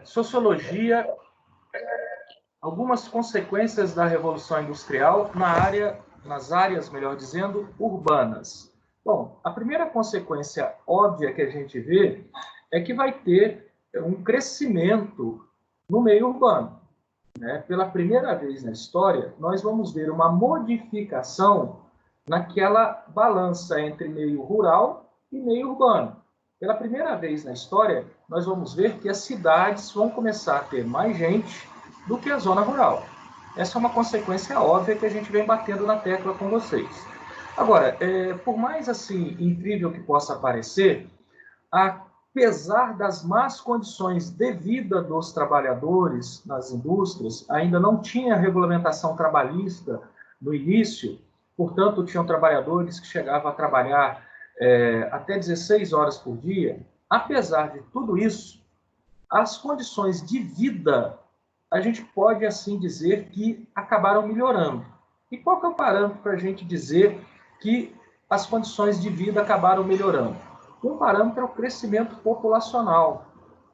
Sociologia, algumas consequências da Revolução Industrial nas áreas, melhor dizendo, urbanas. Bom, a primeira consequência óbvia que a gente vê é que vai ter um crescimento no meio urbano. Né? Pela primeira vez na história, nós vamos ver uma modificação naquela balança entre meio rural e meio urbano. Pela primeira vez na história, nós vamos ver que as cidades vão começar a ter mais gente do que a zona rural. Essa é uma consequência óbvia que a gente vem batendo na tecla com vocês. Agora, por mais assim incrível que possa parecer, apesar das más condições de vida dos trabalhadores nas indústrias, ainda não tinha regulamentação trabalhista no início, portanto, tinham trabalhadores que chegavam a trabalhar até 16 horas por dia. Apesar de tudo isso, as condições de vida, a gente pode assim dizer que acabaram melhorando. E qual que é o parâmetro para a gente dizer que as condições de vida acabaram melhorando? Um parâmetro é o crescimento populacional.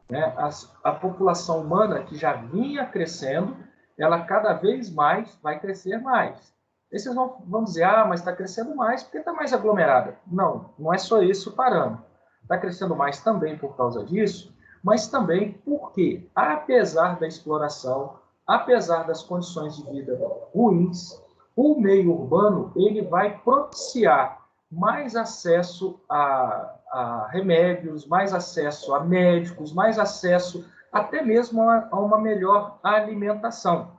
Né? A população humana, que já vinha crescendo, ela cada vez mais vai crescer mais. E vocês vão dizer, mas está crescendo mais porque está mais aglomerada. Não, não é só esse o parâmetro. Está crescendo mais também por causa disso, mas também porque, apesar da exploração, apesar das condições de vida ruins, o meio urbano ele vai propiciar mais acesso a remédios, mais acesso a médicos, mais acesso até mesmo a uma melhor alimentação.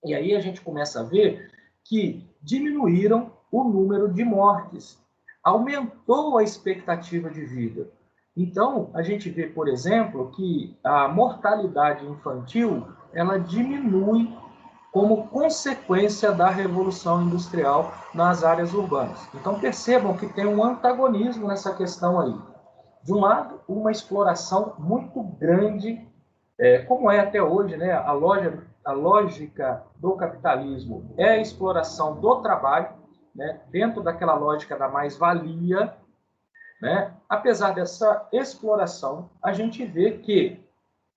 E aí a gente começa a ver que diminuíram o número de mortes, aumentou a expectativa de vida. Então, a gente vê, por exemplo, que a mortalidade infantil ela diminui como consequência da Revolução Industrial nas áreas urbanas. Então, percebam que tem um antagonismo nessa questão aí. De um lado, uma exploração muito grande, como é até hoje, né? A lógica do capitalismo é a exploração do trabalho, né? Dentro daquela lógica da mais-valia. Né? Apesar dessa exploração, a gente vê que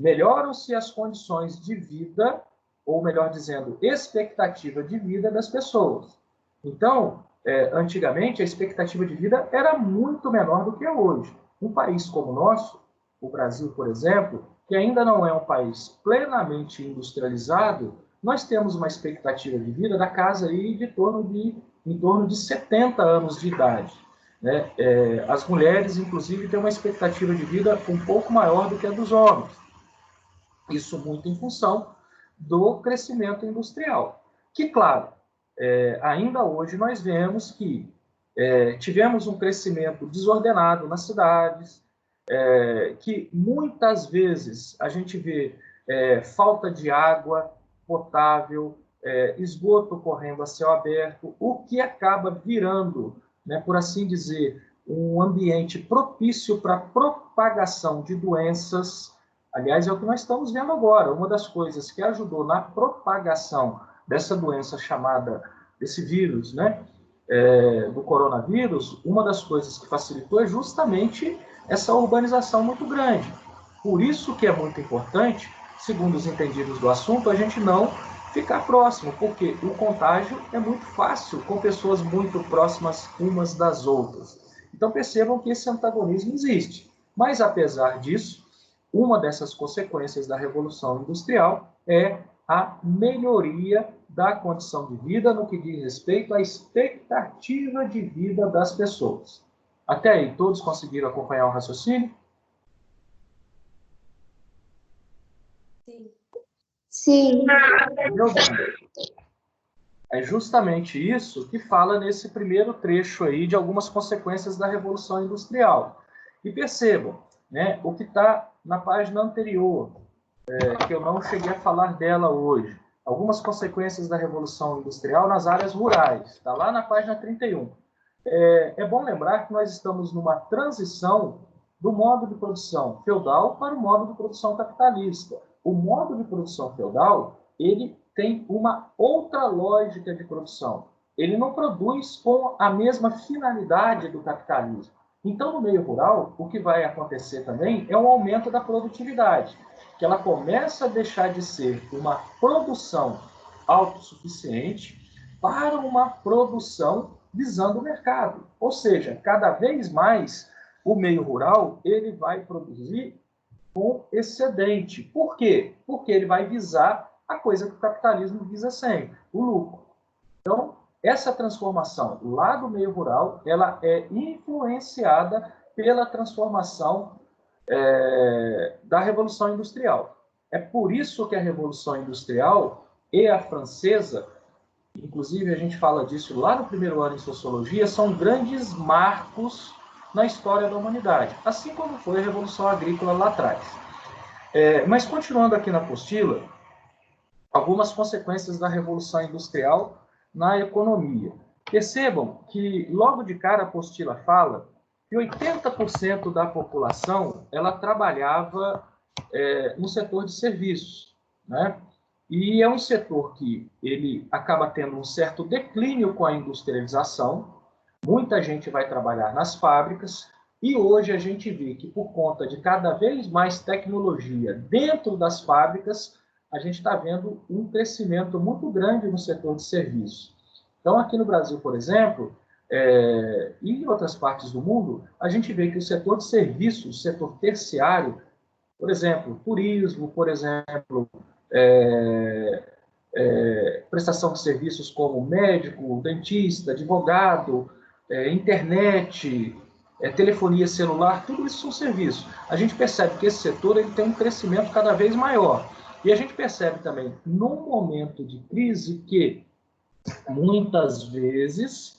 melhoram-se as condições de vida, ou melhor dizendo, expectativa de vida das pessoas. Então, antigamente, a expectativa de vida era muito menor do que é hoje. Um país como o nosso, o Brasil, por exemplo, que ainda não é um país plenamente industrializado, nós temos uma expectativa de vida da casa aí em torno de 70 anos de idade. Né? As mulheres, inclusive, têm uma expectativa de vida um pouco maior do que a dos homens. Isso muito em função do crescimento industrial. Que, claro, ainda hoje nós vemos que tivemos um crescimento desordenado nas cidades, que muitas vezes a gente vê falta de água potável, esgoto correndo a céu aberto, o que acaba virando, né, por assim dizer, um ambiente propício para a propagação de doenças. Aliás, é o que nós estamos vendo agora. Uma das coisas que ajudou na propagação dessa doença desse vírus, né, do coronavírus, uma das coisas que facilitou é justamente essa urbanização muito grande. Por isso que é muito importante, segundo os entendidos do assunto, a gente não ficar próximo, porque o contágio é muito fácil com pessoas muito próximas umas das outras. Então percebam que esse antagonismo existe. Mas, apesar disso, uma dessas consequências da Revolução Industrial é a melhoria da condição de vida no que diz respeito à expectativa de vida das pessoas. Até aí, todos conseguiram acompanhar o raciocínio? Sim. Sim. Meu bem, é justamente isso que fala nesse primeiro trecho aí de algumas consequências da Revolução Industrial. E percebam, né, o que está na página anterior, que eu não cheguei a falar dela hoje. Algumas consequências da Revolução Industrial nas áreas rurais. Está lá na página 31. É bom lembrar que nós estamos numa transição do modo de produção feudal para o modo de produção capitalista. O modo de produção feudal, ele tem uma outra lógica de produção. Ele não produz com a mesma finalidade do capitalismo. Então, no meio rural, o que vai acontecer também é um aumento da produtividade. que ela começa a deixar de ser uma produção autossuficiente para uma produção visando o mercado. Ou seja, cada vez mais o meio rural ele vai produzir com excedente. Por quê? Porque ele vai visar a coisa que o capitalismo visa sempre, o lucro. Então, essa transformação lá do meio rural, ela é influenciada pela transformação da Revolução Industrial. É por isso que a Revolução Industrial e a francesa, inclusive a gente fala disso lá no primeiro ano em Sociologia, são grandes marcos na história da humanidade, assim como foi a Revolução Agrícola lá atrás. Mas continuando aqui na apostila, algumas consequências da Revolução Industrial na economia. Percebam que logo de cara a apostila fala que 80% da população ela trabalhava no setor de serviços, né? E é um setor que ele acaba tendo um certo declínio com a industrialização. Muita gente vai trabalhar nas fábricas e hoje a gente vê que por conta de cada vez mais tecnologia dentro das fábricas, a gente está vendo um crescimento muito grande no setor de serviços. Então, aqui no Brasil, por exemplo, e em outras partes do mundo, a gente vê que o setor de serviços, o setor terciário, por exemplo, turismo, por exemplo, prestação de serviços como médico, dentista, advogado, internet, telefonia celular, tudo isso são serviços. A gente percebe que esse setor ele tem um crescimento cada vez maior. E a gente percebe também, num momento de crise, que muitas vezes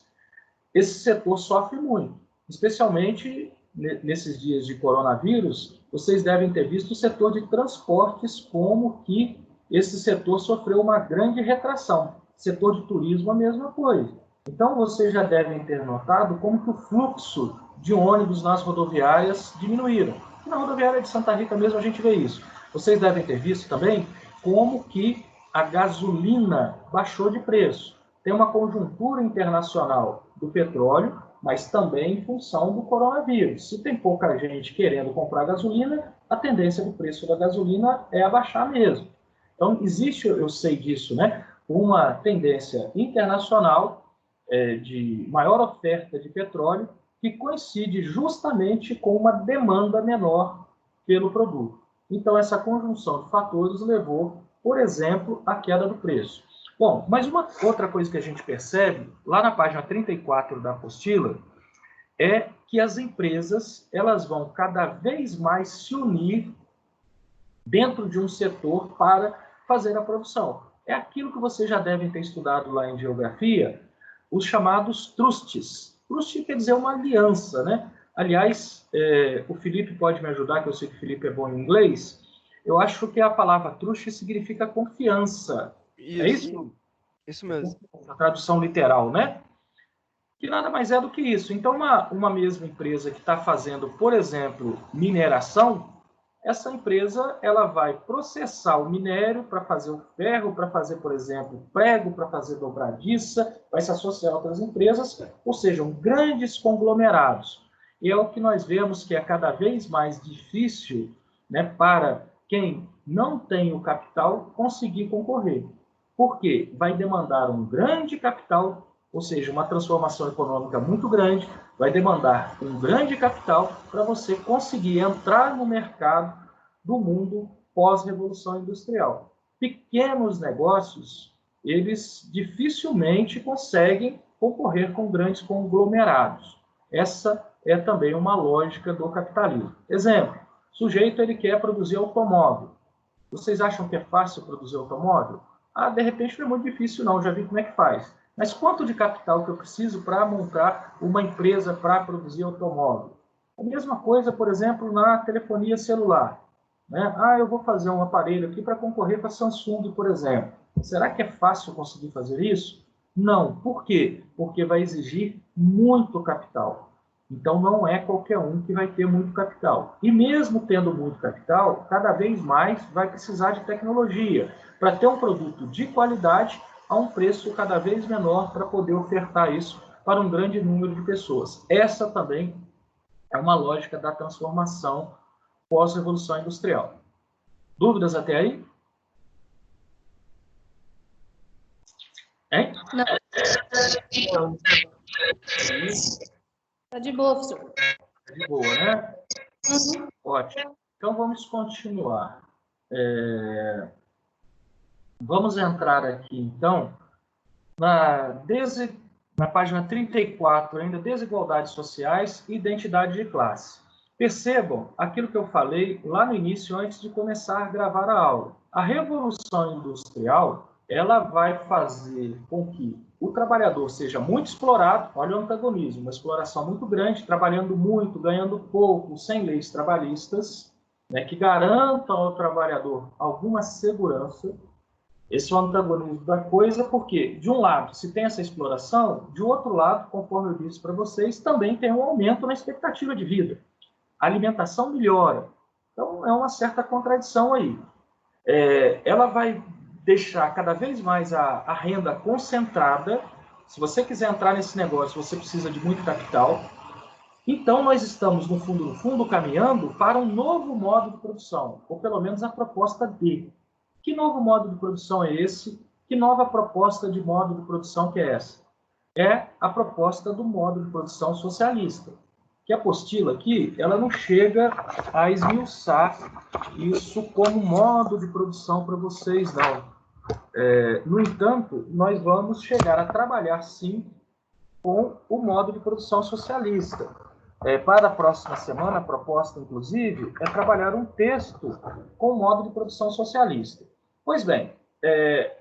esse setor sofre muito, especialmente nesses dias de coronavírus. Vocês devem ter visto o setor de transportes, como que esse setor sofreu uma grande retração. Setor de turismo, a mesma coisa. Então, vocês já devem ter notado como que o fluxo de ônibus nas rodoviárias diminuíram. Na rodoviária de Santa Rita mesmo a gente vê isso. Vocês devem ter visto também como que a gasolina baixou de preço. Tem uma conjuntura internacional do petróleo, mas também em função do coronavírus. Se tem pouca gente querendo comprar gasolina, a tendência do preço da gasolina é abaixar mesmo. Então, existe, eu sei disso, né, uma tendência internacional de maior oferta de petróleo que coincide justamente com uma demanda menor pelo produto. Então, essa conjunção de fatores levou, por exemplo, à queda do preço. Bom, mas uma outra coisa que a gente percebe, lá na página 34 da apostila, é que as empresas elas vão cada vez mais se unir dentro de um setor para fazer a produção. É aquilo que vocês já devem ter estudado lá em geografia, os chamados trusts. Trust quer dizer uma aliança, né? Aliás, o Felipe pode me ajudar, que eu sei que o Felipe é bom em inglês. Eu acho que a palavra trust significa confiança. Isso, é isso? Isso mesmo. A tradução literal, né? Que nada mais é do que isso. Então, uma mesma empresa que está fazendo, por exemplo, mineração, essa empresa ela vai processar o minério para fazer o ferro, para fazer, por exemplo, prego, para fazer dobradiça, vai se associar a outras empresas, ou seja, grandes conglomerados. E é o que nós vemos que é cada vez mais difícil, né, para quem não tem o capital conseguir concorrer. Por quê? Vai demandar um grande capital, ou seja, uma transformação econômica muito grande, vai demandar um grande capital para você conseguir entrar no mercado do mundo pós-revolução industrial. Pequenos negócios, eles dificilmente conseguem concorrer com grandes conglomerados. Essa é também uma lógica do capitalismo. Exemplo, o sujeito ele quer produzir automóvel. Vocês acham que é fácil produzir automóvel? De repente não é muito difícil não, já vi como é que faz. Mas quanto de capital que eu preciso para montar uma empresa para produzir automóvel? A mesma coisa, por exemplo, na telefonia celular. Né? Eu vou fazer um aparelho aqui para concorrer com a Samsung, por exemplo. Será que é fácil conseguir fazer isso? Não. Por quê? Porque vai exigir muito capital. Então, não é qualquer um que vai ter muito capital. E mesmo tendo muito capital, cada vez mais vai precisar de tecnologia para ter um produto de qualidade a um preço cada vez menor para poder ofertar isso para um grande número de pessoas. Essa também é uma lógica da transformação pós-revolução industrial. Dúvidas até aí? Hein? Não. Não. Tá de boa, professor. De boa, né? Uhum. Ótimo. Então, vamos continuar. Vamos entrar aqui, então, na página 34, ainda desigualdades sociais e identidade de classe. Percebam aquilo que eu falei lá no início, antes de começar a gravar a aula. A Revolução Industrial, ela vai fazer com que o trabalhador seja muito explorado, olha o antagonismo, uma exploração muito grande, trabalhando muito, ganhando pouco, sem leis trabalhistas, né, que garantam ao trabalhador alguma segurança. Esse é o antagonismo da coisa, porque, de um lado, se tem essa exploração, de outro lado, conforme eu disse para vocês, também tem um aumento na expectativa de vida. A alimentação melhora. Então, é uma certa contradição aí. Ela vai deixar cada vez mais a renda concentrada. Se você quiser entrar nesse negócio, você precisa de muito capital. Então, nós estamos, no fundo, caminhando para um novo modo de produção, ou pelo menos a proposta de. Que novo modo de produção é esse? Que nova proposta de modo de produção que é essa? É a proposta do modo de produção socialista. Que a apostila aqui, ela não chega a esmiuçar isso como modo de produção para vocês, não. No entanto, nós vamos chegar a trabalhar, sim, com o modo de produção socialista. Para a próxima semana, a proposta, inclusive, é trabalhar um texto com o modo de produção socialista. Pois bem,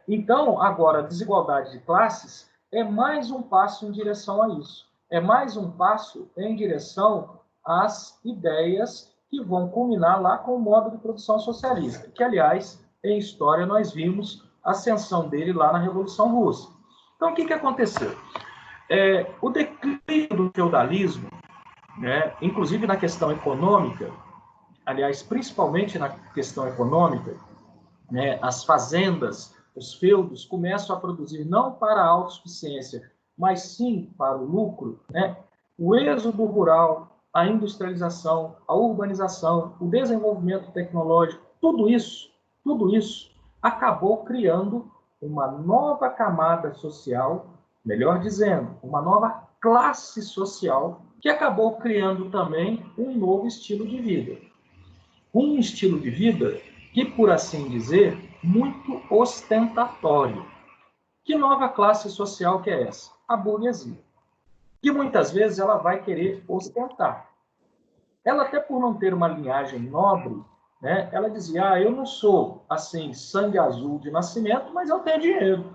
então, agora, a desigualdade de classes é mais um passo em direção a isso. É mais um passo em direção às ideias que vão culminar lá com o modo de produção socialista, que, aliás, em história, nós vimos a ascensão dele lá na Revolução Russa. Então, o que aconteceu? O declínio do feudalismo, né, inclusive na questão econômica, aliás, principalmente na questão econômica, né, as fazendas, os feudos começam a produzir não para a autossuficiência, mas sim para o lucro, né? O êxodo rural, a industrialização, a urbanização, o desenvolvimento tecnológico, tudo isso acabou criando uma nova camada social, melhor dizendo, uma nova classe social, que acabou criando também um novo estilo de vida. Um estilo de vida que, por assim dizer, muito ostentatório. Que nova classe social que é essa? A burguesia. Que muitas vezes ela vai querer ostentar. Ela, até por não ter uma linhagem nobre, né, ela dizia, eu não sou, assim, sangue azul de nascimento, mas eu tenho dinheiro.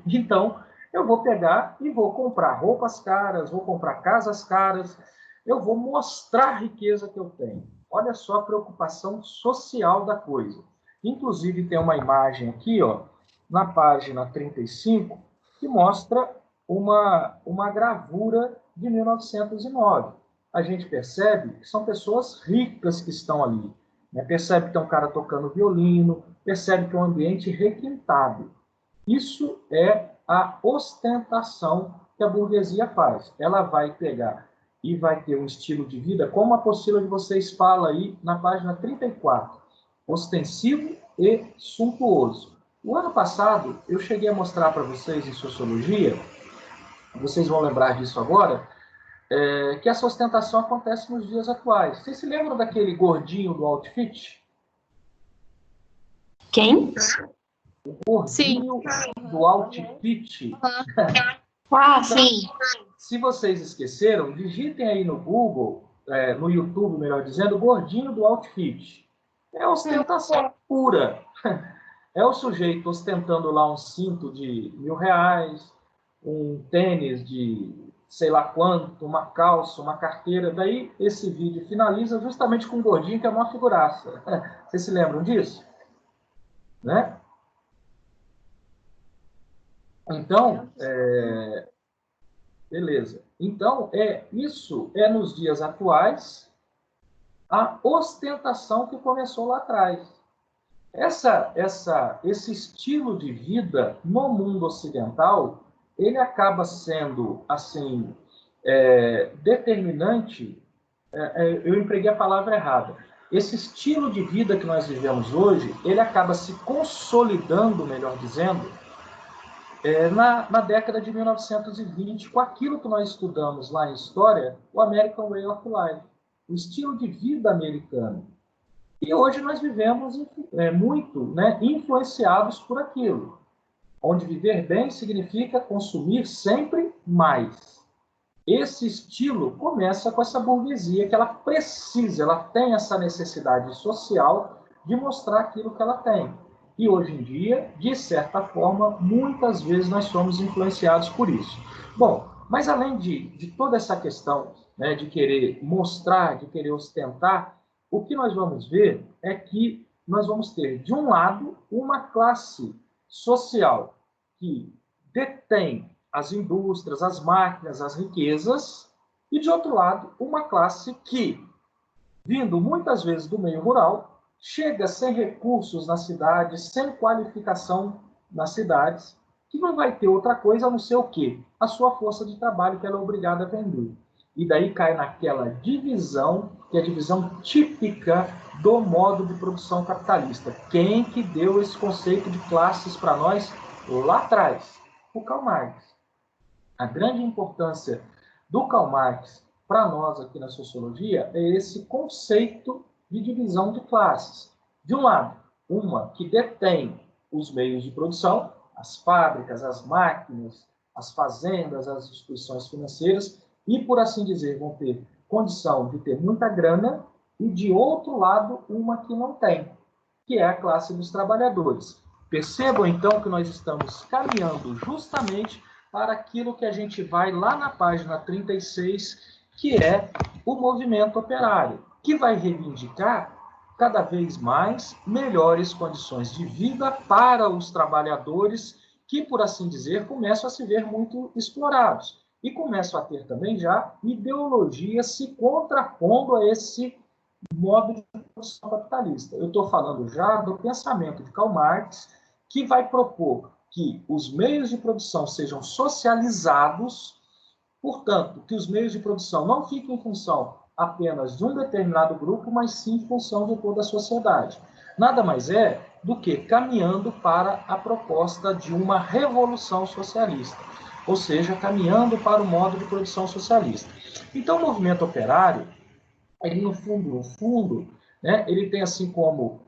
Então, eu vou pegar e vou comprar roupas caras, vou comprar casas caras, eu vou mostrar a riqueza que eu tenho. Olha só a preocupação social da coisa. Inclusive, tem uma imagem aqui, ó, na página 35, que mostra uma gravura de 1909. A gente percebe que são pessoas ricas que estão ali. Né? Percebe que tem um cara tocando violino, percebe que é um ambiente requintado. Isso é a ostentação que a burguesia faz. Ela vai pegar e vai ter um estilo de vida, como a apostila de vocês fala aí na página 34, ostensivo e suntuoso. O ano passado, eu cheguei a mostrar para vocês em Sociologia, vocês vão lembrar disso agora, que essa ostentação acontece nos dias atuais. Vocês se lembram daquele gordinho do outfit? Quem? Gordinho do outfit. Ah, sim. Se vocês esqueceram, digitem aí no Google, no YouTube, melhor dizendo, gordinho do outfit. É ostentação pura. É o sujeito ostentando lá um cinto de R$1.000, um tênis de sei lá quanto, uma calça, uma carteira. Daí esse vídeo finaliza justamente com um gordinho que é uma figuraça. Vocês se lembram disso? Né? Então, beleza. Então, isso é nos dias atuais a ostentação que começou lá atrás. Esse estilo de vida no mundo ocidental, ele acaba sendo, assim, determinante, eu empreguei a palavra errada, esse estilo de vida que nós vivemos hoje, ele acaba se consolidando, melhor dizendo, na década de 1920, com aquilo que nós estudamos lá em História, o American Way of Life, o estilo de vida americano. E hoje nós vivemos muito, né, influenciados por aquilo, onde viver bem significa consumir sempre mais. Esse estilo começa com essa burguesia que ela precisa, ela tem essa necessidade social de mostrar aquilo que ela tem. E hoje em dia, de certa forma, muitas vezes nós somos influenciados por isso. Bom, mas além de toda essa questão, né, de querer mostrar, de querer ostentar, o que nós vamos ver é que nós vamos ter, de um lado, uma classe social que detém as indústrias, as máquinas, as riquezas, e, de outro lado, uma classe que, vindo muitas vezes do meio rural, chega sem recursos nas cidades, sem qualificação nas cidades, que não vai ter outra coisa a não ser o quê? A sua força de trabalho que ela é obrigada a vender. E daí cai naquela divisão, que é a divisão típica do modo de produção capitalista. Quem que deu esse conceito de classes para nós lá atrás? O Karl Marx. A grande importância do Karl Marx para nós aqui na sociologia é esse conceito de divisão de classes. De um lado, uma que detém os meios de produção, as fábricas, as máquinas, as fazendas, as instituições financeiras, e, por assim dizer, vão ter condição de ter muita grana, e, de outro lado, uma que não tem, que é a classe dos trabalhadores. Percebam, então, que nós estamos caminhando justamente para aquilo que a gente vai lá na página 36, que é o movimento operário, que vai reivindicar cada vez mais melhores condições de vida para os trabalhadores que, por assim dizer, começam a se ver muito explorados. E começam a ter também já ideologias se contrapondo a esse modo de produção capitalista. Eu estou falando já do pensamento de Karl Marx, que vai propor que os meios de produção sejam socializados, portanto, que os meios de produção não fiquem em função apenas de um determinado grupo, mas sim em função de toda a sociedade. Nada mais é do que caminhando para a proposta de uma revolução socialista, ou seja, caminhando para o modo de produção socialista. Então, o movimento operário, ele no fundo, né, ele tem assim como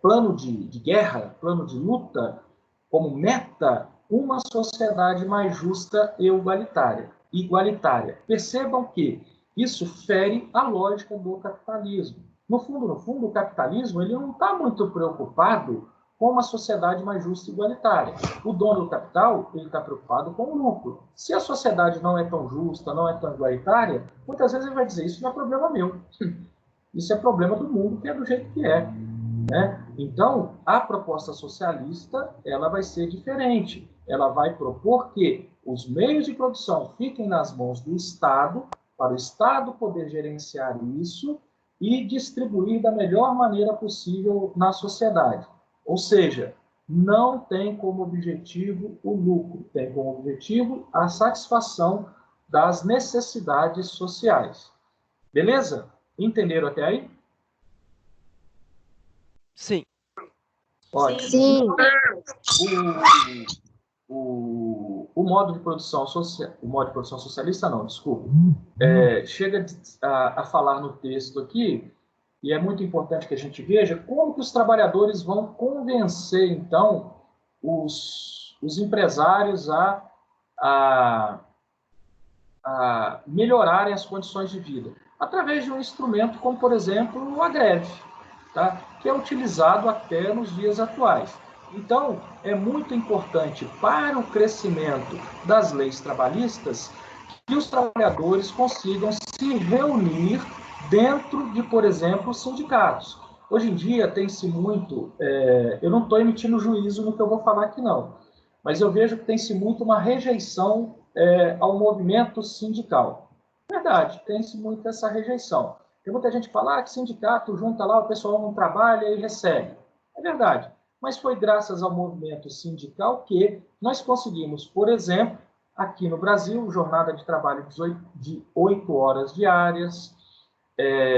plano de guerra, plano de luta, como meta, uma sociedade mais justa e igualitária. Percebam que isso fere a lógica do capitalismo. No fundo, o capitalismo ele não está muito preocupado com uma sociedade mais justa e igualitária. O dono do capital ele está preocupado com o lucro. Se a sociedade não é tão justa, não é tão igualitária, muitas vezes ele vai dizer, isso não é problema meu. Isso é problema do mundo, que é do jeito que é. Né? Então, a proposta socialista ela vai ser diferente. Ela vai propor que os meios de produção fiquem nas mãos do Estado, para o Estado poder gerenciar isso e distribuir da melhor maneira possível na sociedade. Ou seja, não tem como objetivo o lucro, tem como objetivo a satisfação das necessidades sociais. Beleza? Entenderam até aí? Sim. Ótimo. Sim. O modo de produção socialista, não, desculpa, chega a falar no texto aqui, e é muito importante que a gente veja como que os trabalhadores vão convencer, então, os empresários a melhorarem as condições de vida, através de um instrumento como, por exemplo, a greve, tá? Que é utilizado até nos dias atuais. Então, é muito importante para o crescimento das leis trabalhistas que os trabalhadores consigam se reunir dentro de, por exemplo, sindicatos. Hoje em dia tem-se muito, eu não estou emitindo juízo no que eu vou falar aqui não, mas eu vejo que tem-se muito uma rejeição ao movimento sindical. Verdade, tem-se muito essa rejeição. Tem muita gente que fala que sindicato junta lá, o pessoal não trabalha e recebe. É verdade, mas foi graças ao movimento sindical que nós conseguimos, por exemplo, aqui no Brasil, jornada de trabalho de 8 horas diárias,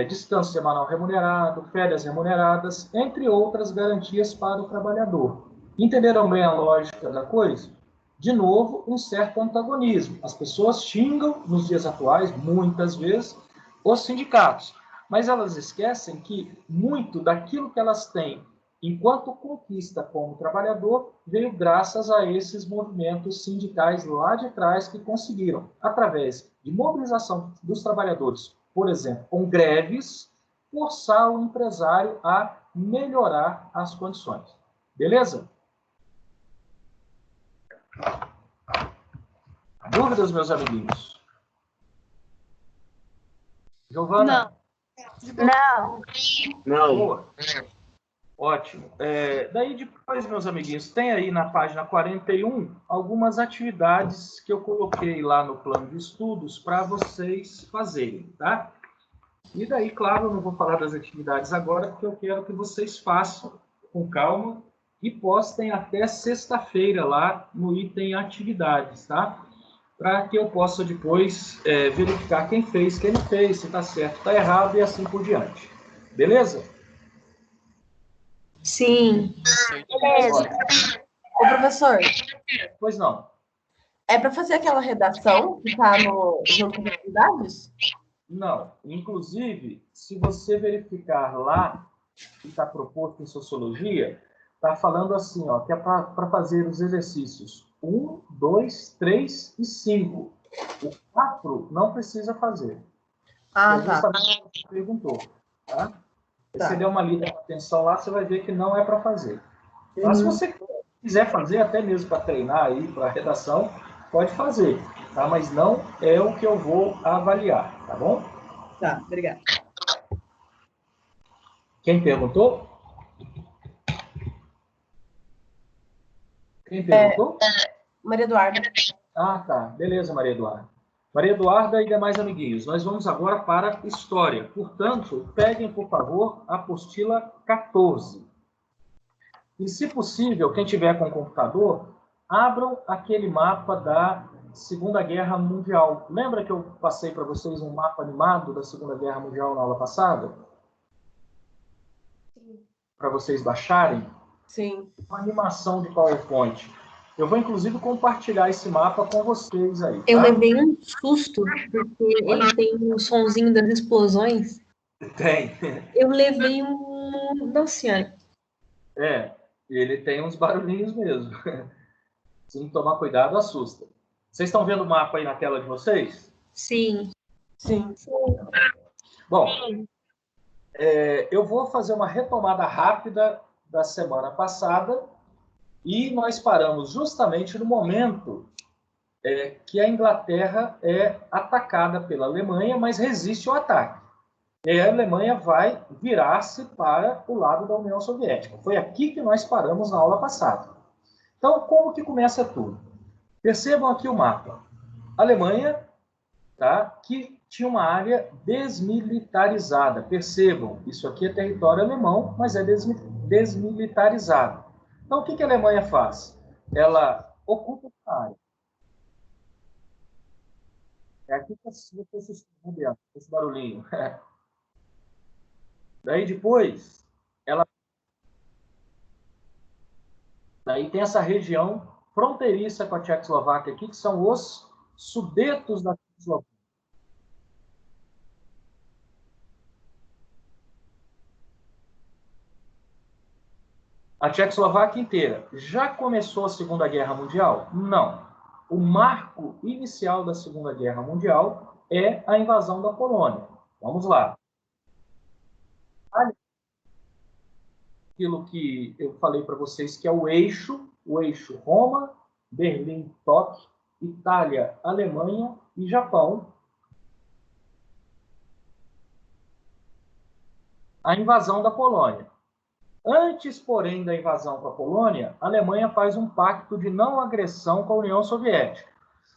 descanso semanal remunerado, férias remuneradas, entre outras garantias para o trabalhador. Entenderam bem a lógica da coisa? De novo, um certo antagonismo. As pessoas xingam, nos dias atuais, muitas vezes, os sindicatos, mas elas esquecem que muito daquilo que elas têm enquanto conquista como trabalhador veio graças a esses movimentos sindicais lá de trás que conseguiram, através de mobilização dos trabalhadores, por exemplo, com greves, forçar o empresário a melhorar as condições. Beleza? Dúvidas, meus amiguinhos? Giovana? Não. Não. Boa. Ótimo. Daí depois, meus amiguinhos, tem aí na página 41 algumas atividades que eu coloquei lá no plano de estudos para vocês fazerem, tá? E daí, claro, eu não vou falar das atividades agora, porque eu quero que vocês façam com calma e postem até sexta-feira lá no item atividades, tá? Para que eu possa depois verificar quem fez, quem não fez, se está certo, está errado e assim por diante. Beleza? Sim. Beleza. Ô, professor, Pois não. é para fazer aquela redação que está no jogo de atividades? Não. Inclusive, se você verificar lá, que está proposto em Sociologia, está falando assim, ó, que é para fazer os exercícios 1, 2, 3 e 5. O 4 não precisa fazer. Ah, É tá. justamente o que você perguntou. Tá? Tá. Se der uma lida de atenção lá, você vai ver que não é para fazer. Mas se você quiser fazer, até mesmo para treinar aí, para a redação, pode fazer. Tá? Mas não é o que eu vou avaliar, tá bom? Tá, obrigada. Quem perguntou? Quem perguntou? Maria Eduarda. Ah, tá. Beleza, Maria Eduarda. Maria Eduarda e demais amiguinhos, nós vamos agora para História. Portanto, peguem, por favor, a apostila 14. E, se possível, quem tiver com computador, abram aquele mapa da Segunda Guerra Mundial. Lembra que eu passei para vocês um mapa animado da Segunda Guerra Mundial na aula passada? Para vocês baixarem? Sim. Uma animação de PowerPoint. Eu vou, inclusive, compartilhar esse mapa com vocês aí. Tá? Eu levei um susto, porque ele tem o sonzinho das explosões. Tem. Eu levei um... Nossa Senhora. Ele tem uns barulhinhos mesmo. Se não tomar cuidado, assusta. Vocês estão vendo o mapa aí na tela de vocês? Sim. Sim. Bom, eu vou fazer uma retomada rápida da semana passada e nós paramos justamente no momento que a Inglaterra é atacada pela Alemanha, mas resiste ao ataque. E a Alemanha vai virar-se para o lado da União Soviética. Foi aqui que nós paramos na aula passada. Então, como que começa tudo? Percebam aqui o mapa. Alemanha, tá, que tinha uma área desmilitarizada. Percebam, isso aqui é território alemão, mas é desmilitarizado. Então, o que a Alemanha faz? Ela ocupa essa área. É aqui que você se esconde, esse barulhinho. Daí depois, daí tem essa região fronteiriça com a Tchecoslováquia aqui, que são os Sudetos da Tchecoslováquia. A Tchecoslováquia inteira. Já começou a Segunda Guerra Mundial? Não. O marco inicial da Segunda Guerra Mundial é a invasão da Polônia. Vamos lá. Aquilo que eu falei para vocês que é o eixo Roma, Berlim, Tóquio, Itália, Alemanha e Japão. A invasão da Polônia. Antes, porém, da invasão para a Polônia, a Alemanha faz um pacto de não agressão com a União Soviética.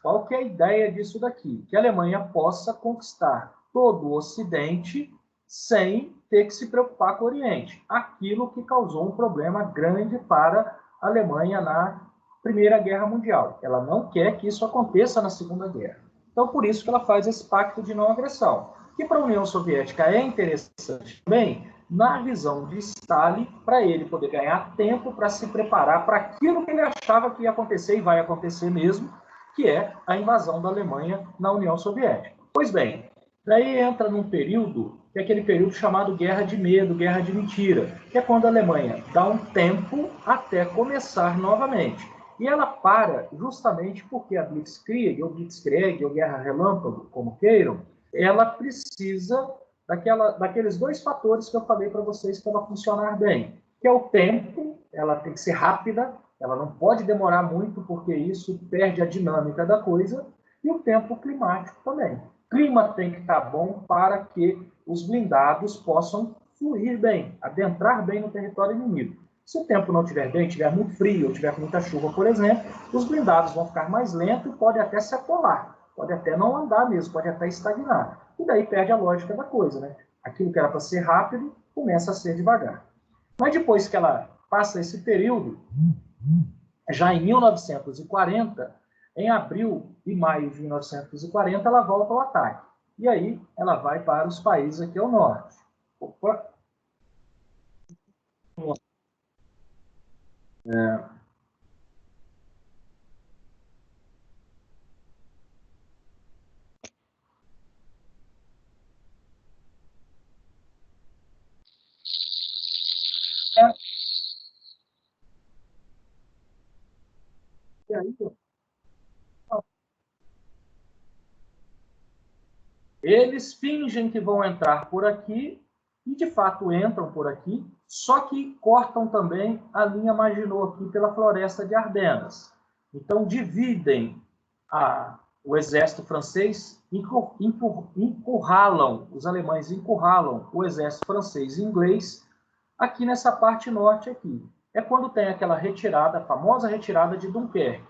Qual que é a ideia disso daqui? Que a Alemanha possa conquistar todo o Ocidente sem ter que se preocupar com o Oriente. Aquilo que causou um problema grande para a Alemanha na Primeira Guerra Mundial. Ela não quer que isso aconteça na Segunda Guerra. Então, por isso que ela faz esse pacto de não agressão. que para a União Soviética é interessante também, na visão de Stalin, para ele poder ganhar tempo para se preparar para aquilo que ele achava que ia acontecer, e vai acontecer mesmo, que é a invasão da Alemanha na União Soviética. Pois bem, daí entra num período, que é aquele período chamado Guerra de Medo, Guerra de Mentira, que é quando a Alemanha dá um tempo até começar novamente. E ela para justamente porque a Blitzkrieg, ou Guerra Relâmpago, como queiram, ela precisa daqueles dois fatores que eu falei para vocês para ela funcionar bem, que é o tempo, ela tem que ser rápida, ela não pode demorar muito, porque isso perde a dinâmica da coisa, e o tempo climático também. O clima tem que estar bom para que os blindados possam fluir bem, adentrar bem no território inimigo. Se o tempo não estiver bem, estiver muito frio, ou tiver com muita chuva, por exemplo, os blindados vão ficar mais lentos e podem até se atolar, pode até não andar mesmo, pode até estagnar. E daí perde a lógica da coisa, né? Aquilo que era para ser rápido, começa a ser devagar. Mas depois que ela passa esse período, já em 1940, em abril e maio de 1940, ela volta ao ataque. E aí ela vai para os países aqui ao norte. Opa! E aí, eles fingem que vão entrar por aqui e, de fato, entram por aqui, só que cortam também a linha Maginot aqui pela floresta de Ardenas. Então, dividem o exército francês, encurralam, os alemães encurralam o exército francês e inglês aqui nessa parte norte aqui. É quando tem aquela retirada, a famosa retirada de Dunkerque.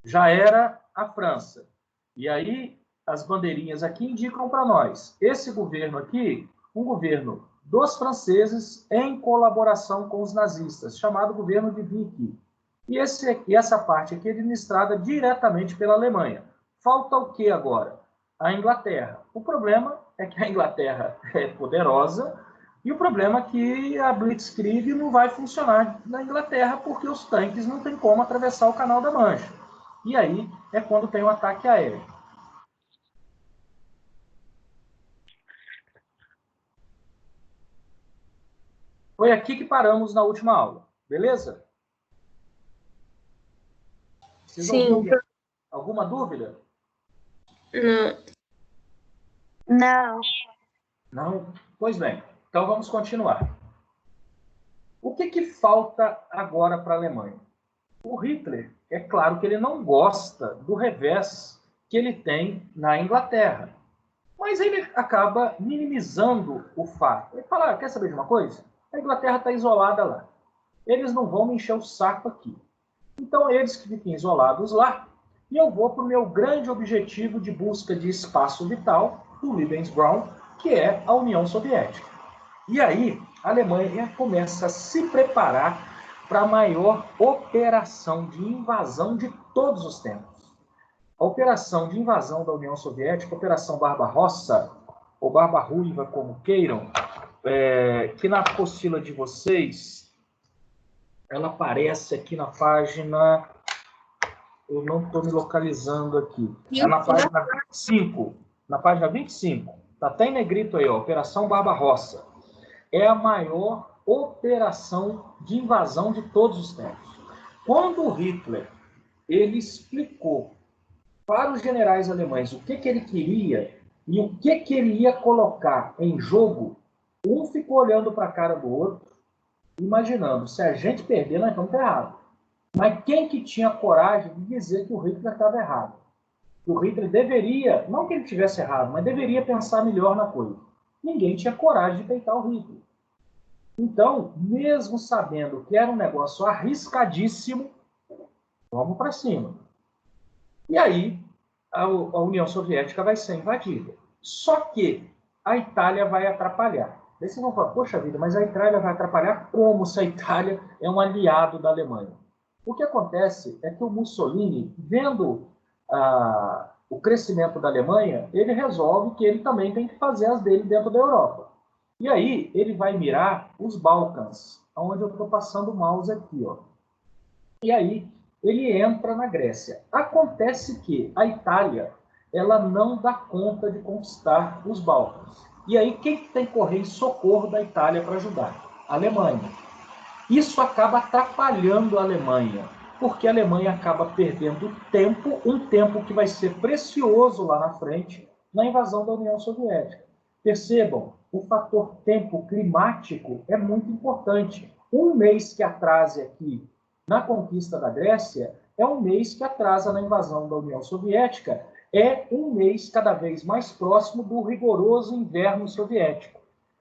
Já era a França. E aí as bandeirinhas aqui indicam para nós, esse governo aqui, um governo dos franceses em colaboração com os nazistas, chamado governo de Vichy. E essa parte aqui é administrada diretamente pela Alemanha. Falta o que agora? A Inglaterra. O problema é que a Inglaterra é poderosa, e o problema é que a Blitzkrieg não vai funcionar na Inglaterra, porque os tanques não têm como atravessar o Canal da Mancha. E aí é quando tem o ataque aéreo. Foi aqui que paramos na última aula, beleza? Vocês Sim. Alguma dúvida? Não. Não? Pois bem, então vamos continuar. O que falta agora para a Alemanha? O Hitler, é claro que ele não gosta do revés que ele tem na Inglaterra, mas ele acaba minimizando o fato. Ele fala, quer saber de uma coisa? A Inglaterra está isolada lá. Eles não vão me encher o saco aqui. Então, eles que fiquem isolados lá, e eu vou para o meu grande objetivo de busca de espaço vital, do Lebensraum, que é a União Soviética. E aí, a Alemanha começa a se preparar para a maior operação de invasão de todos os tempos. A operação de invasão da União Soviética, a Operação Barbarossa, ou Barba Ruiva, como queiram, que na apostila de vocês, ela aparece aqui na página... Eu não estou me localizando aqui. É na página 25. Na página 25. Está até em negrito aí, ó, Operação Barbarossa. É a maior operação de invasão de todos os tempos. Quando o Hitler ele explicou para os generais alemães o que ele queria e o que ele ia colocar em jogo, um ficou olhando para a cara do outro, imaginando, se a gente perder, nós estamos errados. Mas quem que tinha coragem de dizer que o Hitler estava errado? Que o Hitler deveria, não que ele tivesse errado, mas deveria pensar melhor na coisa. Ninguém tinha coragem de peitar o Hitler. Então, mesmo sabendo que era um negócio arriscadíssimo, vamos para cima. E aí, a União Soviética vai ser invadida. Só que a Itália vai atrapalhar. Aí vocês vão falar, poxa vida, mas a Itália vai atrapalhar como se a Itália é um aliado da Alemanha? O que acontece é que o Mussolini, vendo o crescimento da Alemanha, ele resolve que ele também tem que fazer as dele dentro da Europa. E aí ele vai mirar os Balcãs, onde eu estou passando o mouse aqui, ó. E aí ele entra na Grécia. Acontece que a Itália, ela não dá conta de conquistar os Balcãs. E aí quem tem que correr em socorro da Itália para ajudar? A Alemanha. Isso acaba atrapalhando a Alemanha, porque a Alemanha acaba perdendo tempo, um tempo que vai ser precioso lá na frente, na invasão da União Soviética. Percebam, o fator tempo climático é muito importante. Um mês que atrase aqui na conquista da Grécia é um mês que atrasa na invasão da União Soviética, é um mês cada vez mais próximo do rigoroso inverno soviético.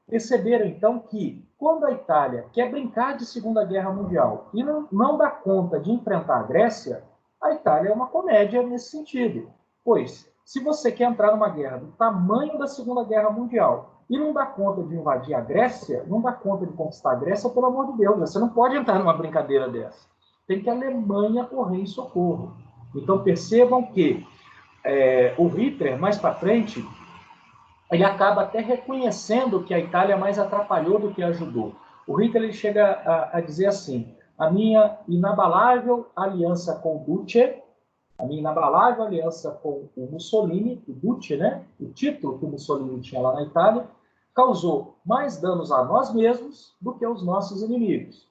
Perceberam, então, que quando a Itália quer brincar de Segunda Guerra Mundial e não dá conta de enfrentar a Grécia, a Itália é uma comédia nesse sentido. Pois, se você quer entrar numa guerra do tamanho da Segunda Guerra Mundial e não dá conta de invadir a Grécia, não dá conta de conquistar a Grécia, pelo amor de Deus, você não pode entrar numa brincadeira dessa. Tem que a Alemanha correr em socorro. Então, percebam que o Hitler, mais para frente, ele acaba até reconhecendo que a Itália mais atrapalhou do que ajudou. O Hitler ele chega a dizer assim: a minha inabalável aliança com o Duce, a minha inabalável aliança com o Mussolini, o Duce, né, o título que o Mussolini tinha lá na Itália, causou mais danos a nós mesmos do que aos nossos inimigos.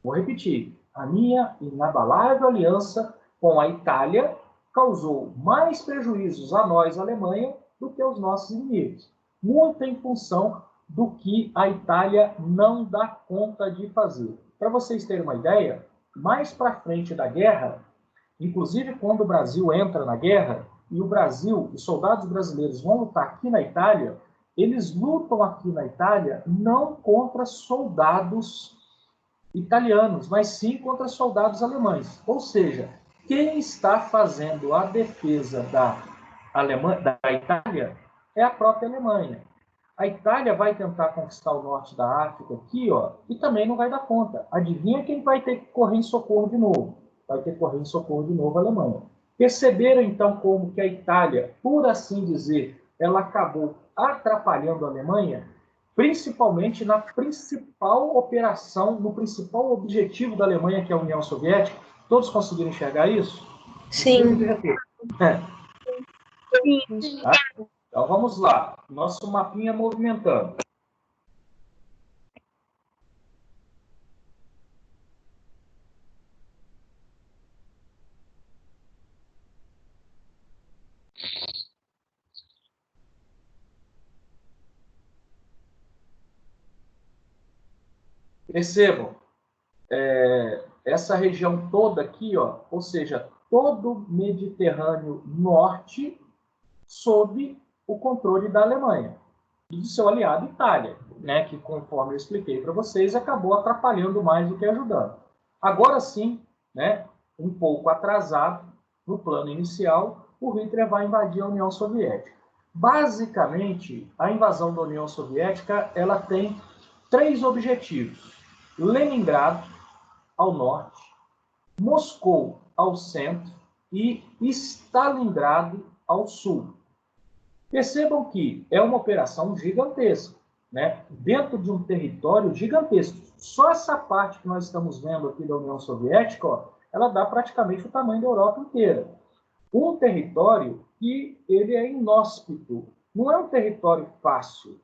Vou repetir: a minha inabalável aliança com a Itália causou mais prejuízos a nós, a Alemanha, do que aos nossos inimigos. Muito em função do que a Itália não dá conta de fazer. Para vocês terem uma ideia, mais para frente da guerra, inclusive quando o Brasil entra na guerra, e o Brasil, os soldados brasileiros vão lutar aqui na Itália, eles lutam aqui na Itália não contra soldados italianos, mas sim contra soldados alemães. Ou seja, quem está fazendo a defesa da Itália é a própria Alemanha. A Itália vai tentar conquistar o norte da África aqui, ó, e também não vai dar conta. Adivinha quem vai ter que correr em socorro de novo? Vai ter que correr em socorro de novo a Alemanha. Perceberam, então, como que a Itália, por assim dizer, ela acabou atrapalhando a Alemanha, principalmente na principal operação, no principal objetivo da Alemanha, que é a União Soviética? Todos conseguiram enxergar isso? Sim. Sim. Tá? Então vamos lá, nosso mapinha movimentando. Percebam, essa região toda aqui, ó, ou seja, todo o Mediterrâneo Norte sob o controle da Alemanha e do seu aliado Itália, né, que, conforme eu expliquei para vocês, acabou atrapalhando mais do que ajudando. Agora sim, né, um pouco atrasado no plano inicial, o Hitler vai invadir a União Soviética. Basicamente, a invasão da União Soviética ela tem 3 objetivos: Leningrado, ao norte, Moscou, ao centro, e Stalingrado, ao sul. Percebam que é uma operação gigantesca, né? Dentro de um território gigantesco. Só essa parte que nós estamos vendo aqui da União Soviética, ó, ela dá praticamente o tamanho da Europa inteira. Um território que ele é inóspito, não é um território fácil.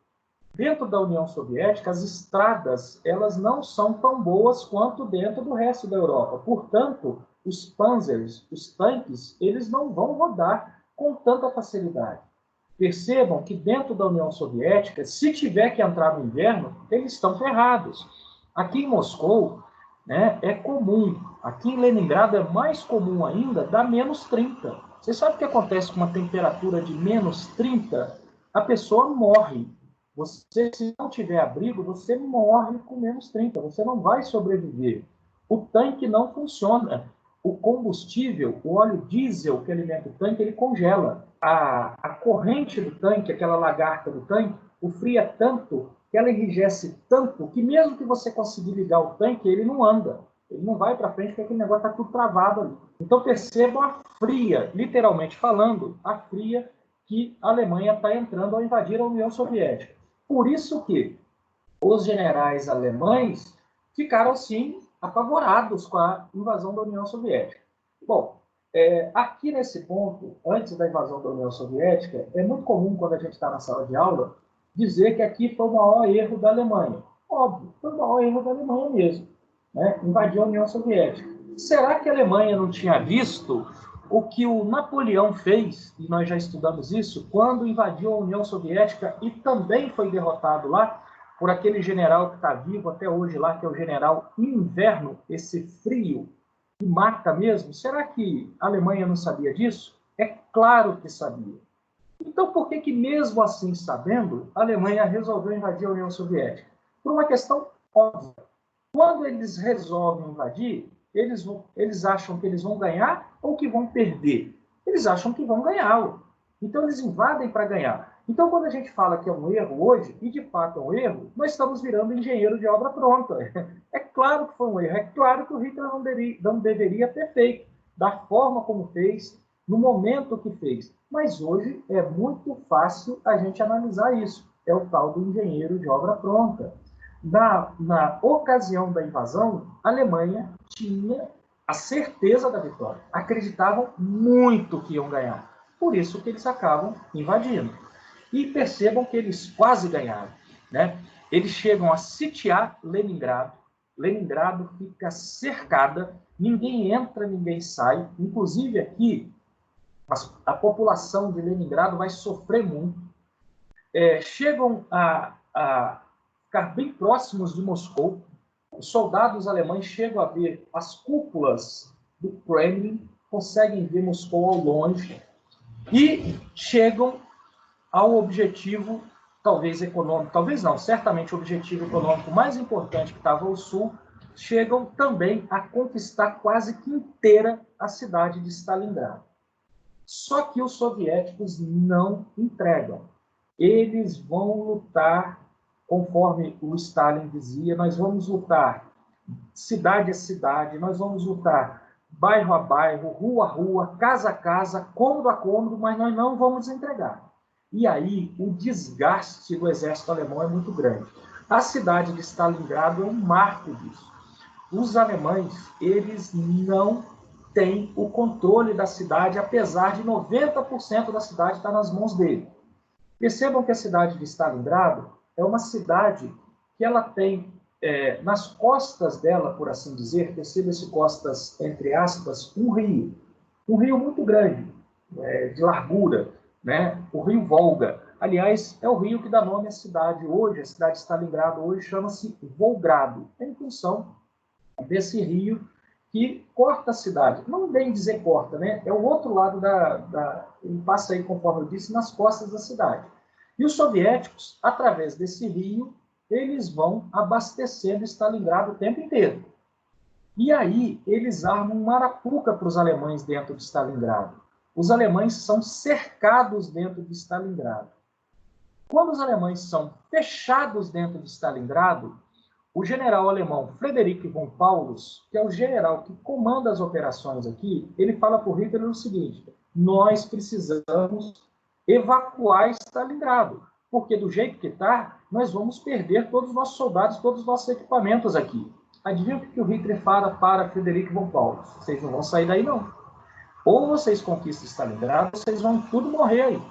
Dentro da União Soviética, as estradas elas não são tão boas quanto dentro do resto da Europa. Portanto, os panzers, os tanques, eles não vão rodar com tanta facilidade. Percebam que dentro da União Soviética, se tiver que entrar no inverno, eles estão ferrados. Aqui em Moscou, né, é comum. Aqui em Leningrado é mais comum ainda, dá menos 30. Você sabe o que acontece com uma temperatura de menos 30? A pessoa morre. Você, se não tiver abrigo, você morre com menos 30. Você não vai sobreviver. O tanque não funciona. O combustível, o óleo diesel que alimenta o tanque, ele congela. A corrente do tanque, aquela lagarta do tanque, o frio é tanto que ela enrijece tanto que mesmo que você conseguir ligar o tanque, ele não anda. Ele não vai para frente porque aquele negócio está tudo travado ali. Então, percebam a fria, literalmente falando, a fria que a Alemanha está entrando ao invadir a União Soviética. Por isso que os generais alemães ficaram, sim, apavorados com a invasão da União Soviética. Bom, aqui nesse ponto, antes da invasão da União Soviética, é muito comum, quando a gente está na sala de aula, dizer que aqui foi o maior erro da Alemanha. Óbvio, foi o maior erro da Alemanha mesmo, né? Invadir a União Soviética. Será que a Alemanha não tinha visto o que o Napoleão fez, e nós já estudamos isso, quando invadiu a União Soviética e também foi derrotado lá por aquele general que está vivo até hoje lá, que é o general Inverno, esse frio que mata mesmo? Será que a Alemanha não sabia disso? É claro que sabia. Então, por que mesmo assim sabendo, a Alemanha resolveu invadir a União Soviética? Por uma questão óbvia. Quando eles resolvem invadir, eles acham que eles vão ganhar ou que vão perder? Eles acham que vão ganhar. Então, eles invadem para ganhar. Então, quando a gente fala que é um erro hoje, e de fato é um erro, nós estamos virando engenheiro de obra pronta. É claro que foi um erro, é claro que o Hitler não deveria ter feito, da forma como fez, no momento que fez. Mas hoje é muito fácil a gente analisar isso. É o tal do engenheiro de obra pronta. Na ocasião da invasão, a Alemanha tinha a certeza da vitória. Acreditavam muito que iam ganhar. Por isso que eles acabam invadindo. E percebam que eles quase ganharam, né? Eles chegam a sitiar Leningrado. Leningrado fica cercada, ninguém entra, ninguém sai. Inclusive aqui, a população de Leningrado vai sofrer muito. Chegam a ficar bem próximos de Moscou. Os soldados alemães chegam a ver as cúpulas do Kremlin, conseguem ver Moscou ao longe e chegam ao objetivo, talvez econômico, talvez não, certamente o objetivo econômico mais importante que estava ao sul, chegam também a conquistar quase que inteira a cidade de Stalingrado. Só que os soviéticos não entregam. Eles vão lutar, conforme o Stalin dizia, nós vamos lutar cidade a cidade, nós vamos lutar bairro a bairro, rua a rua, casa a casa, cômodo a cômodo, mas nós não vamos entregar. E aí o desgaste do exército alemão é muito grande. A cidade de Stalingrado é um marco disso. Os alemães, eles não têm o controle da cidade, apesar de 90% da cidade estar nas mãos dele. Percebam que a cidade de Stalingrado é uma cidade que ela tem, nas costas dela, por assim dizer, perceba-se costas, entre aspas, um rio muito grande, de largura, né? O rio Volga. Aliás, é o rio que dá nome à cidade hoje, a cidade de Stalingrado hoje chama-se Volgrado, em função desse rio que corta a cidade. Não bem dizer corta, né? É o outro lado ele passa aí, conforme eu disse, nas costas da cidade. E os soviéticos, através desse rio, eles vão abastecendo Stalingrado o tempo inteiro. E aí, eles armam uma arapuca para os alemães dentro de Stalingrado. Os alemães são cercados dentro de Stalingrado. Quando os alemães são fechados dentro de Stalingrado, o general alemão Friedrich von Paulus, que é o general que comanda as operações aqui, ele fala para o Hitler o seguinte: nós precisamos evacuar Stalingrado, porque do jeito que está, nós vamos perder todos os nossos soldados, todos os nossos equipamentos aqui. Adivinha o que o Hitler fala para Friedrich von Paulus? Vocês não vão sair daí, não. Ou vocês conquistam Stalingrado, ou vocês vão tudo morrer aí.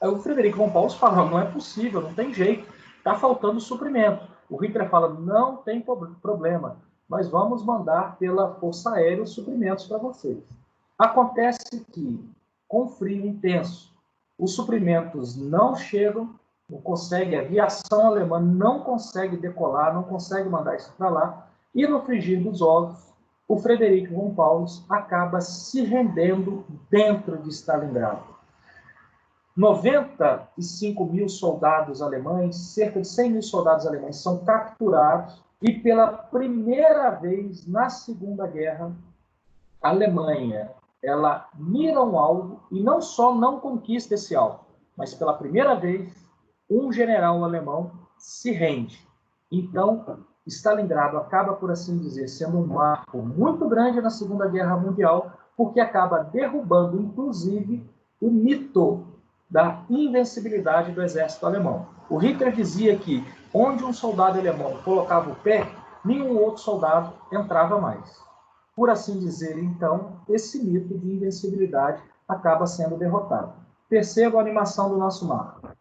Aí o Friedrich von Paulus fala: não é possível, não tem jeito, está faltando suprimento. O Hitler fala: não tem problema, nós vamos mandar pela Força Aérea os suprimentos para vocês. Acontece que, com frio intenso, os suprimentos não chegam, não consegue, a aviação alemã não consegue decolar, não consegue mandar isso para lá, e no frigir dos ovos, o Friedrich von Paulus acaba se rendendo dentro de Stalingrado. 95 mil soldados alemães, cerca de 100 mil soldados alemães são capturados, e pela primeira vez na Segunda Guerra, a Alemanha, ela mira um alvo e não só não conquista esse alvo, mas pela primeira vez um general alemão se rende. Então, Stalingrado acaba, por assim dizer, sendo um marco muito grande na Segunda Guerra Mundial, porque acaba derrubando, inclusive, o mito da invencibilidade do exército alemão. O Hitler dizia que onde um soldado alemão colocava o pé, nenhum outro soldado entrava mais. Por assim dizer, então, esse mito de invencibilidade acaba sendo derrotado. Perceba a animação do nosso mapa.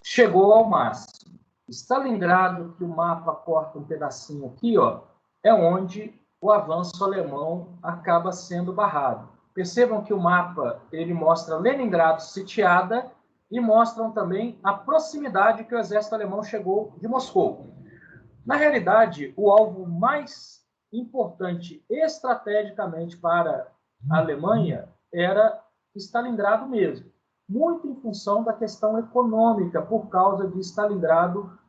Chegou ao máximo. Stalingrado, que o mapa corta um pedacinho aqui, ó, é onde o avanço alemão acaba sendo barrado. Percebam que o mapa ele mostra Leningrado sitiada e mostram também a proximidade que o exército alemão chegou de Moscou. Na realidade, o alvo mais importante estrategicamente para a Alemanha era Stalingrado mesmo, muito em função da questão econômica, por causa de Stalingrado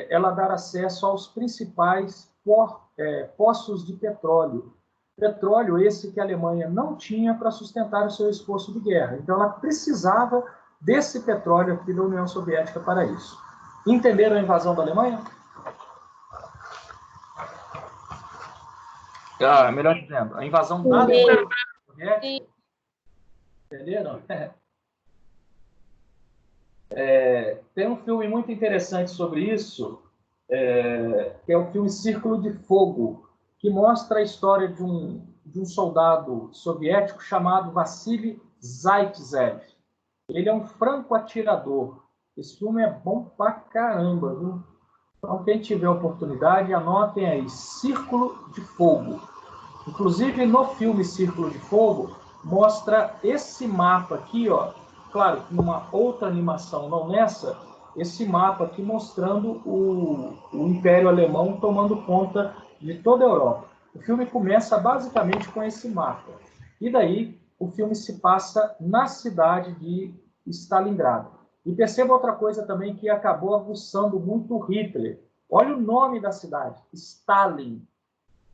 ela dar acesso aos principais poços de petróleo. Petróleo esse que a Alemanha não tinha para sustentar o seu esforço de guerra. Então, ela precisava desse petróleo aqui da União Soviética para isso. Entenderam a invasão da Alemanha? Melhor dizendo, a invasão da Alemanha Soviética. Entenderam? Tem um filme muito interessante sobre isso, que é o filme Círculo de Fogo, que mostra a história de um soldado soviético chamado Vassili Zaitsev. Ele é um franco atirador. Esse filme é bom pra caramba, viu? Então, quem tiver oportunidade, anotem aí, Círculo de Fogo. Inclusive, no filme Círculo de Fogo, mostra esse mapa aqui, ó, claro, numa outra animação, não nessa, esse mapa aqui mostrando o Império Alemão tomando conta de toda a Europa. O filme começa basicamente com esse mapa. E daí, o filme se passa na cidade de Stalingrado. E perceba outra coisa também que acabou aguçando muito Hitler. Olha o nome da cidade, Stalin.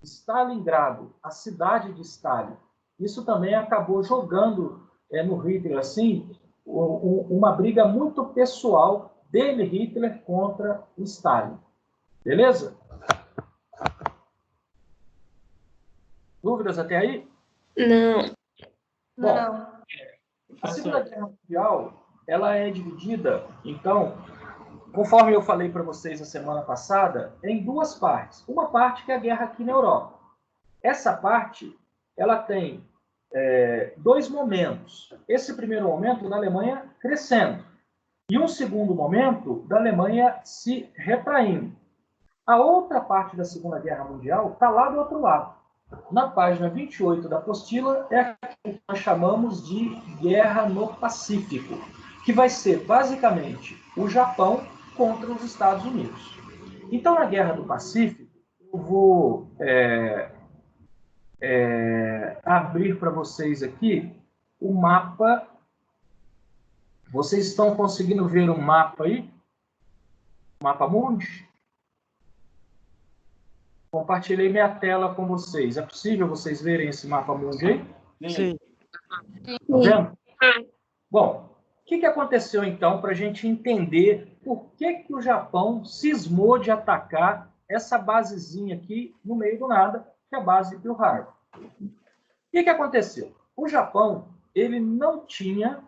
Stalingrado, a cidade de Stalin. Isso também acabou jogando no Hitler, assim, uma briga muito pessoal dele, Hitler, contra o Stalin. Beleza? Dúvidas até aí? Não. Bom, Não. a Segunda Guerra Mundial, ela é dividida, então, conforme eu falei para vocês na semana passada, em duas partes. Uma parte que é a guerra aqui na Europa. Essa parte, ela tem dois momentos. Esse primeiro momento da Alemanha crescendo e um segundo momento da Alemanha se retraindo. A outra parte da Segunda Guerra Mundial está lá do outro lado. Na página 28 da apostila é a que nós chamamos de Guerra no Pacífico, que vai ser basicamente o Japão contra os Estados Unidos. Então, na Guerra do Pacífico, eu vou abrir para vocês aqui o mapa. Vocês estão conseguindo ver o mapa aí? O mapa mundi? Compartilhei minha tela com vocês. É possível vocês verem esse mapa mundi aí? Sim. Tá vendo? Bom, o que aconteceu então para a gente entender por que o Japão cismou de atacar essa basezinha aqui no meio do nada, que é a base de Pearl Harbor? O que aconteceu? O Japão, ele não tinha,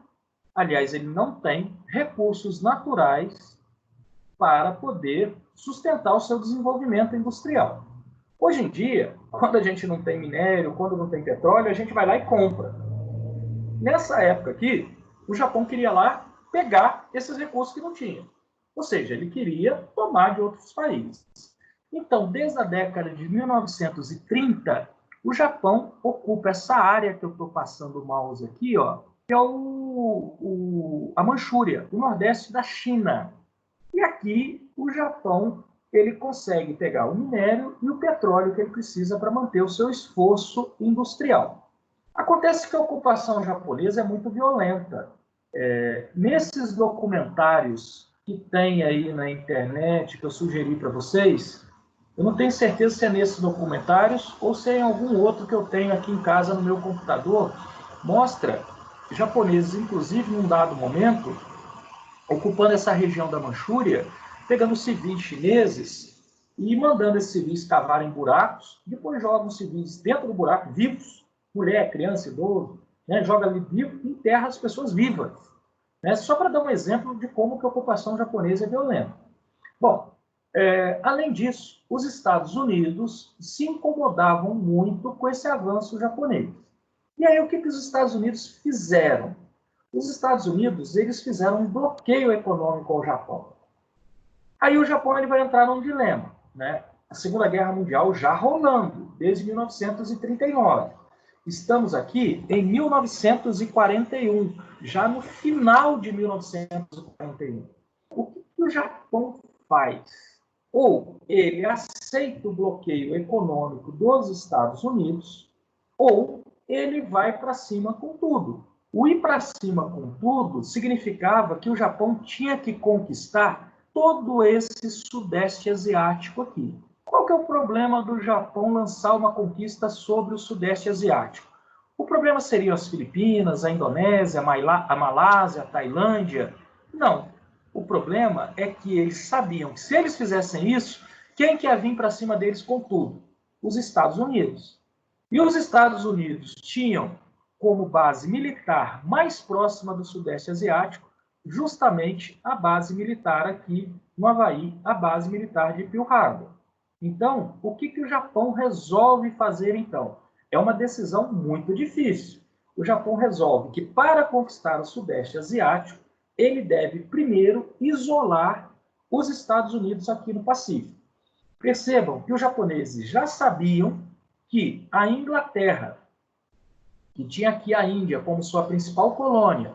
aliás, ele não tem recursos naturais para poder sustentar o seu desenvolvimento industrial. Hoje em dia, quando a gente não tem minério, quando não tem petróleo, a gente vai lá e compra. Nessa época aqui, o Japão queria lá pegar esses recursos que não tinha. Ou seja, ele queria tomar de outros países. Então, desde a década de 1930, o Japão ocupa essa área que eu estou passando o mouse aqui, ó, que é a Manchúria, o nordeste da China. E aqui o Japão ele consegue pegar o minério e o petróleo que ele precisa para manter o seu esforço industrial. Acontece que a ocupação japonesa é muito violenta. Nesses documentários que tem aí na internet, que eu sugeri para vocês, Eu não tenho certeza se é nesses documentários ou se é em algum outro que eu tenho aqui em casa no meu computador. Mostra japoneses, inclusive, num dado momento, ocupando essa região da Manchúria, pegando civis chineses e mandando esses civis cavarem buracos, depois jogam os civis dentro do buraco, vivos, mulher, criança, idoso, né? Joga ali vivo e enterra as pessoas vivas. Né? Só para dar um exemplo de como que a ocupação japonesa é violenta. Bom, além disso, os Estados Unidos se incomodavam muito com esse avanço japonês. E aí o que os Estados Unidos fizeram? Os Estados Unidos eles fizeram um bloqueio econômico ao Japão. Aí o Japão ele vai entrar num dilema, né? A Segunda Guerra Mundial já rolando, desde 1939. Estamos aqui em 1941, já no final de 1941. O que o Japão faz? Ou ele aceita o bloqueio econômico dos Estados Unidos, ou ele vai para cima com tudo. O ir para cima com tudo significava que o Japão tinha que conquistar todo esse Sudeste Asiático aqui. Qual que é o problema do Japão lançar uma conquista sobre o Sudeste Asiático? O problema seriam as Filipinas, a Indonésia, a Malásia, a Tailândia? Não. O problema é que eles sabiam que se eles fizessem isso, quem que ia vir para cima deles com tudo? Os Estados Unidos. E os Estados Unidos tinham como base militar mais próxima do Sudeste Asiático justamente a base militar aqui no Havaí, a base militar de Pearl Harbor. Então, o que o Japão resolve fazer então? É uma decisão muito difícil. O Japão resolve que para conquistar o Sudeste Asiático, ele deve primeiro isolar os Estados Unidos aqui no Pacífico. Percebam que os japoneses já sabiam que a Inglaterra, que tinha aqui a Índia como sua principal colônia,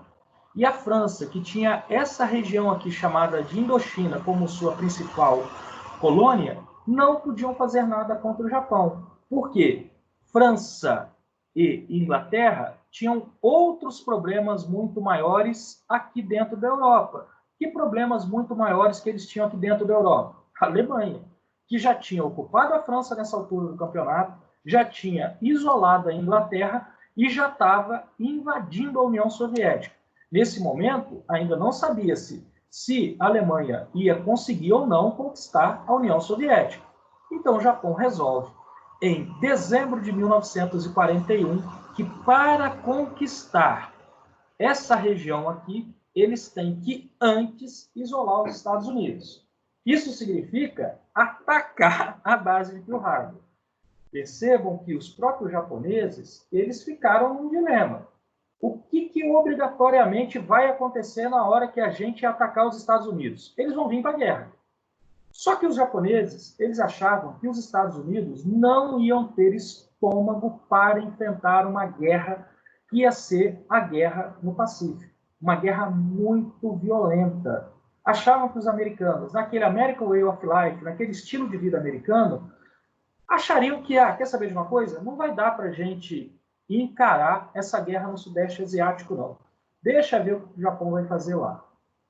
e a França, que tinha essa região aqui chamada de Indochina como sua principal colônia, não podiam fazer nada contra o Japão. Por quê? França e Inglaterra tinham outros problemas muito maiores aqui dentro da Europa. Que problemas muito maiores que eles tinham aqui dentro da Europa? A Alemanha, que já tinha ocupado a França nessa altura do campeonato, já tinha isolado a Inglaterra e já estava invadindo a União Soviética. Nesse momento, ainda não sabia-se se a Alemanha ia conseguir ou não conquistar a União Soviética. Então, o Japão resolve, em dezembro de 1941, que para conquistar essa região aqui, eles têm que antes isolar os Estados Unidos. Isso significa atacar a base de Pearl Harbor. Percebam que os próprios japoneses, eles ficaram num dilema. O que obrigatoriamente vai acontecer na hora que a gente atacar os Estados Unidos? Eles vão vir para a guerra. Só que os japoneses, eles achavam que os Estados Unidos não iam ter estômago para enfrentar uma guerra que ia ser a guerra no Pacífico. Uma guerra muito violenta. Achavam que os americanos, naquele American Way of Life, naquele estilo de vida americano, achariam que, quer saber de uma coisa? Não vai dar para a gente encarar essa guerra no Sudeste Asiático, não. Deixa ver o que o Japão vai fazer lá.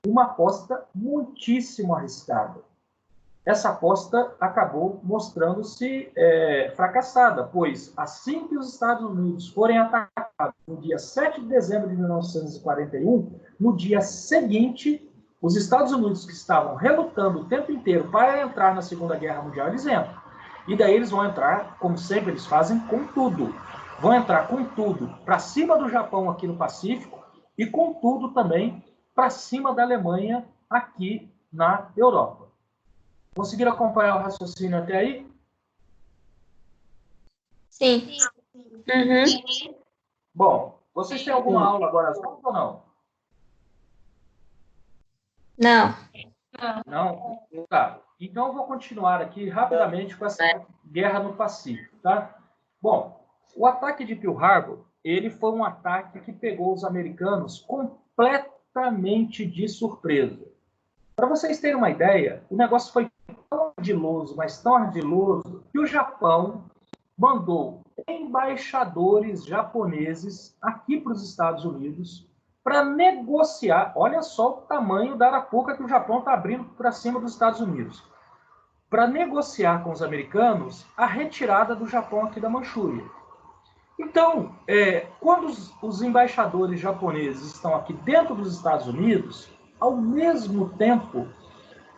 Uma aposta muitíssimo arriscada. Essa aposta acabou mostrando-se fracassada, pois assim que os Estados Unidos forem atacados no dia 7 de dezembro de 1941, no dia seguinte, os Estados Unidos, que estavam relutando o tempo inteiro para entrar na Segunda Guerra Mundial, eles entram. E daí eles vão entrar, como sempre eles fazem, com tudo. Vão entrar com tudo para cima do Japão aqui no Pacífico e com tudo também para cima da Alemanha aqui na Europa. Conseguiram acompanhar o raciocínio até aí? Sim. Uhum. Bom, vocês têm alguma aula agora ou não? Não. Não? Tá. Então eu vou continuar aqui rapidamente com essa guerra no Pacífico, tá? Bom, o ataque de Pearl Harbor, ele foi um ataque que pegou os americanos completamente de surpresa. Para vocês terem uma ideia, o negócio foi tão ardiloso, mas tão ardiloso, que o Japão mandou embaixadores japoneses aqui para os Estados Unidos para negociar. Olha só o tamanho da arapuca que o Japão está abrindo para cima dos Estados Unidos. para negociar com os americanos a retirada do Japão aqui da Manchúria. Então, quando os embaixadores japoneses estão aqui dentro dos Estados Unidos, ao mesmo tempo,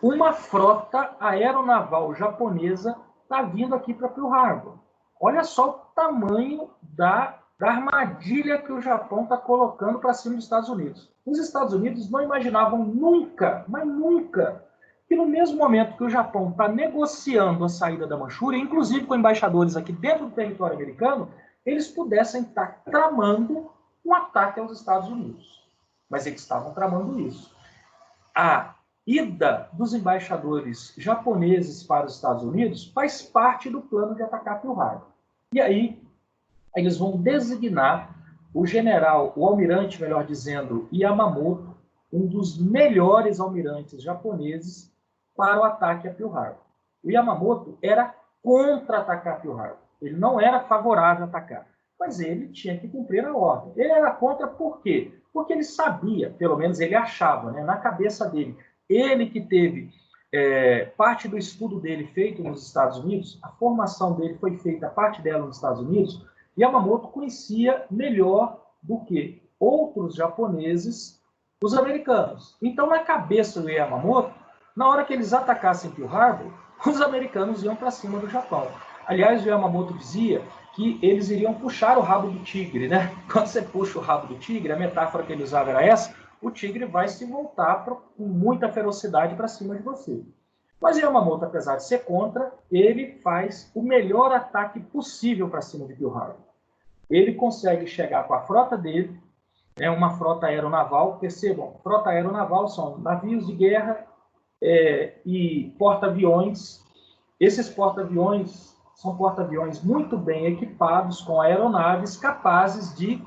uma frota aeronaval japonesa está vindo aqui para Pearl Harbor. Olha só o tamanho da armadilha que o Japão está colocando para cima dos Estados Unidos. Os Estados Unidos não imaginavam nunca, mas nunca, que no mesmo momento que o Japão está negociando a saída da Manchúria, inclusive com embaixadores aqui dentro do território americano, eles pudessem estar tramando um ataque aos Estados Unidos. Mas eles estavam tramando isso. A ida dos embaixadores japoneses para os Estados Unidos faz parte do plano de atacar Pearl Harbor. E aí, eles vão designar o general, o almirante, melhor dizendo, Yamamoto, um dos melhores almirantes japoneses, para o ataque a Pearl Harbor. O Yamamoto era contra atacar Pearl Harbor. Ele não era favorável a atacar, mas ele tinha que cumprir a ordem. Ele era contra por quê? Porque ele sabia, pelo menos ele achava, né, na cabeça dele, ele que teve parte do estudo dele feito nos Estados Unidos, a formação dele foi feita, parte dela nos Estados Unidos, Yamamoto conhecia melhor do que outros japoneses os americanos. Então, na cabeça do Yamamoto, na hora que eles atacassem Pearl Harbor, os americanos iam para cima do Japão. Aliás, o Yamamoto dizia que eles iriam puxar o rabo do tigre, né? Quando você puxa o rabo do tigre, a metáfora que ele usava era essa, o tigre vai se voltar com muita ferocidade para cima de você. Mas o Yamamoto, apesar de ser contra, ele faz o melhor ataque possível para cima de Pearl Harbor. Ele consegue chegar com a frota dele, uma frota aeronaval. Percebam, frota aeronaval são navios de guerra e porta-aviões. Esses porta-aviões são porta-aviões muito bem equipados, com aeronaves capazes de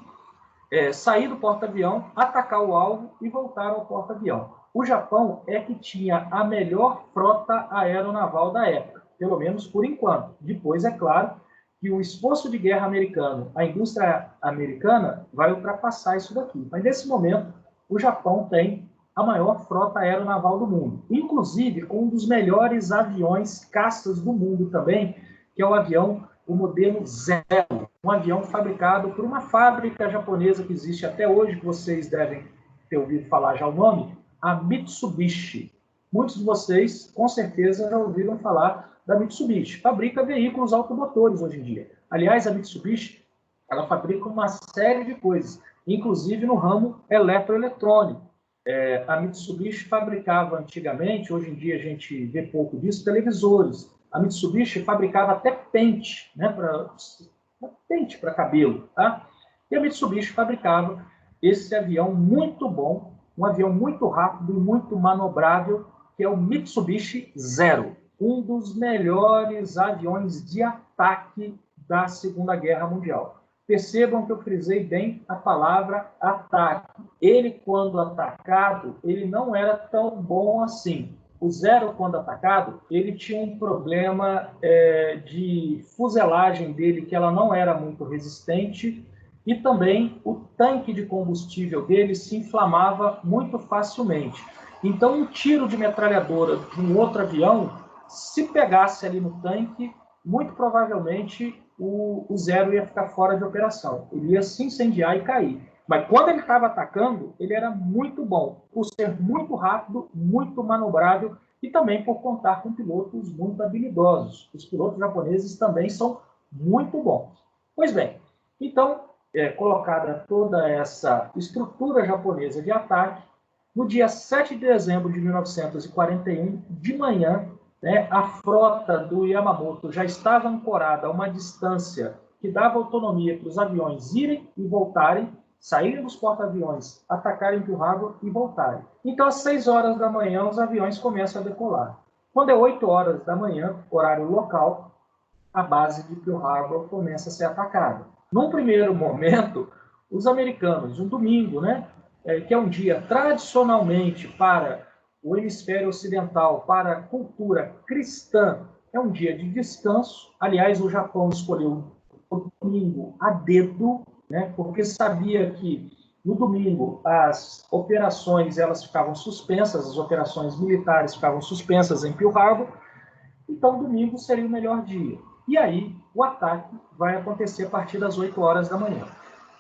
sair do porta-avião, atacar o alvo e voltar ao porta-avião. O Japão é que tinha a melhor frota aeronaval da época, pelo menos por enquanto. Depois, é claro, que o esforço de guerra americano, a indústria americana, vai ultrapassar isso daqui. Mas, nesse momento, o Japão tem a maior frota aeronaval do mundo, inclusive com um dos melhores aviões caças do mundo também, que é o modelo Zero, um avião fabricado por uma fábrica japonesa que existe até hoje, que vocês devem ter ouvido falar já o nome, a Mitsubishi. Muitos de vocês, com certeza, já ouviram falar da Mitsubishi. Fabrica veículos automotores hoje em dia. Aliás, a Mitsubishi, ela fabrica uma série de coisas, inclusive no ramo eletroeletrônico. A Mitsubishi fabricava antigamente, hoje em dia a gente vê pouco disso, televisores. A Mitsubishi fabricava até pente, né, pente para cabelo, tá? E a Mitsubishi fabricava esse avião muito bom, um avião muito rápido e muito manobrável, que é o Mitsubishi Zero, um dos melhores aviões de ataque da Segunda Guerra Mundial. Percebam que eu frisei bem a palavra ataque. Ele, quando atacado, ele não era tão bom assim. O Zero, quando atacado, ele tinha um problema de fuselagem dele, que ela não era muito resistente, e também o tanque de combustível dele se inflamava muito facilmente. Então, um tiro de metralhadora de um outro avião, se pegasse ali no tanque, muito provavelmente o Zero ia ficar fora de operação. Ele ia se incendiar e cair. Mas quando ele estava atacando, ele era muito bom, por ser muito rápido, muito manobrável e também por contar com pilotos muito habilidosos. Os pilotos japoneses também são muito bons. Pois bem, então, colocada toda essa estrutura japonesa de ataque, no dia 7 de dezembro de 1941, de manhã, a frota do Yamamoto já estava ancorada a uma distância que dava autonomia para os aviões irem e voltarem, saírem dos porta-aviões, atacarem Pearl Harbor e voltarem. Então, às 6 horas da manhã, os aviões começam a decolar. Quando é 8 horas da manhã, horário local, a base de Pearl Harbor começa a ser atacada. Num primeiro momento, os americanos, um domingo, que é um dia tradicionalmente para o hemisfério ocidental, para a cultura cristã, é um dia de descanso. Aliás, o Japão escolheu o domingo a dedo, porque sabia que no domingo as operações elas ficavam suspensas, as operações militares ficavam suspensas em Pearl Harbor, Então, domingo seria o melhor dia. E aí, o ataque vai acontecer a partir das 8 horas da manhã.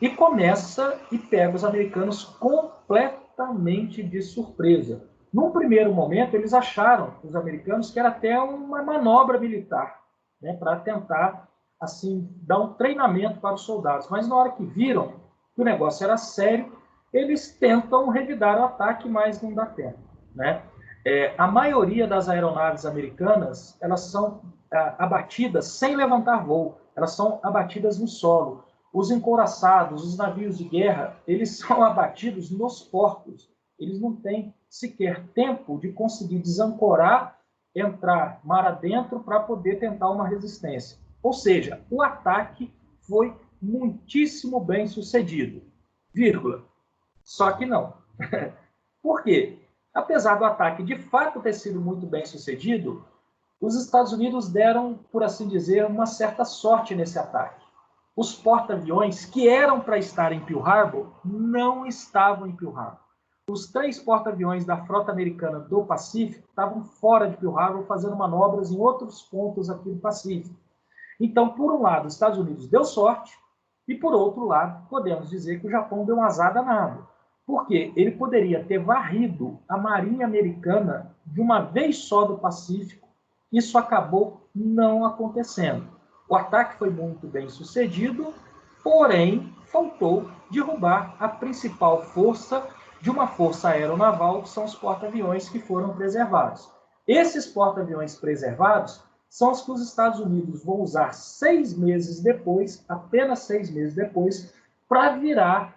E começa e pega os americanos completamente de surpresa. Num primeiro momento, eles acharam, os americanos, que era até uma manobra militar, né, para tentar assim, dar um treinamento para os soldados. Mas na hora que viram que o negócio era sério, eles tentam revidar o ataque, mas não dá tempo, né? A maioria das aeronaves americanas, elas são abatidas sem levantar voo, elas são abatidas no solo. Os encouraçados, os navios de guerra, eles são abatidos nos portos. Eles não têm sequer tempo de conseguir desancorar, entrar mar adentro para poder tentar uma resistência. Ou seja, o ataque foi muitíssimo bem sucedido, vírgula. Só que não. Por quê? Apesar do ataque de fato ter sido muito bem sucedido, os Estados Unidos deram, por assim dizer, uma certa sorte nesse ataque. Os porta-aviões que eram para estar em Pearl Harbor não estavam em Pearl Harbor. Os 3 porta-aviões da frota americana do Pacífico estavam fora de Pearl Harbor fazendo manobras em outros pontos aqui do Pacífico. Então, por um lado, os Estados Unidos deu sorte e, por outro lado, podemos dizer que o Japão deu um azar danado. Porque ele poderia ter varrido a marinha americana de uma vez só do Pacífico. Isso acabou não acontecendo. O ataque foi muito bem sucedido, porém, faltou derrubar a principal força de uma força aeronaval, que são os porta-aviões que foram preservados. Esses porta-aviões preservados são os que os Estados Unidos vão usar 6 meses depois, apenas 6 meses depois, para virar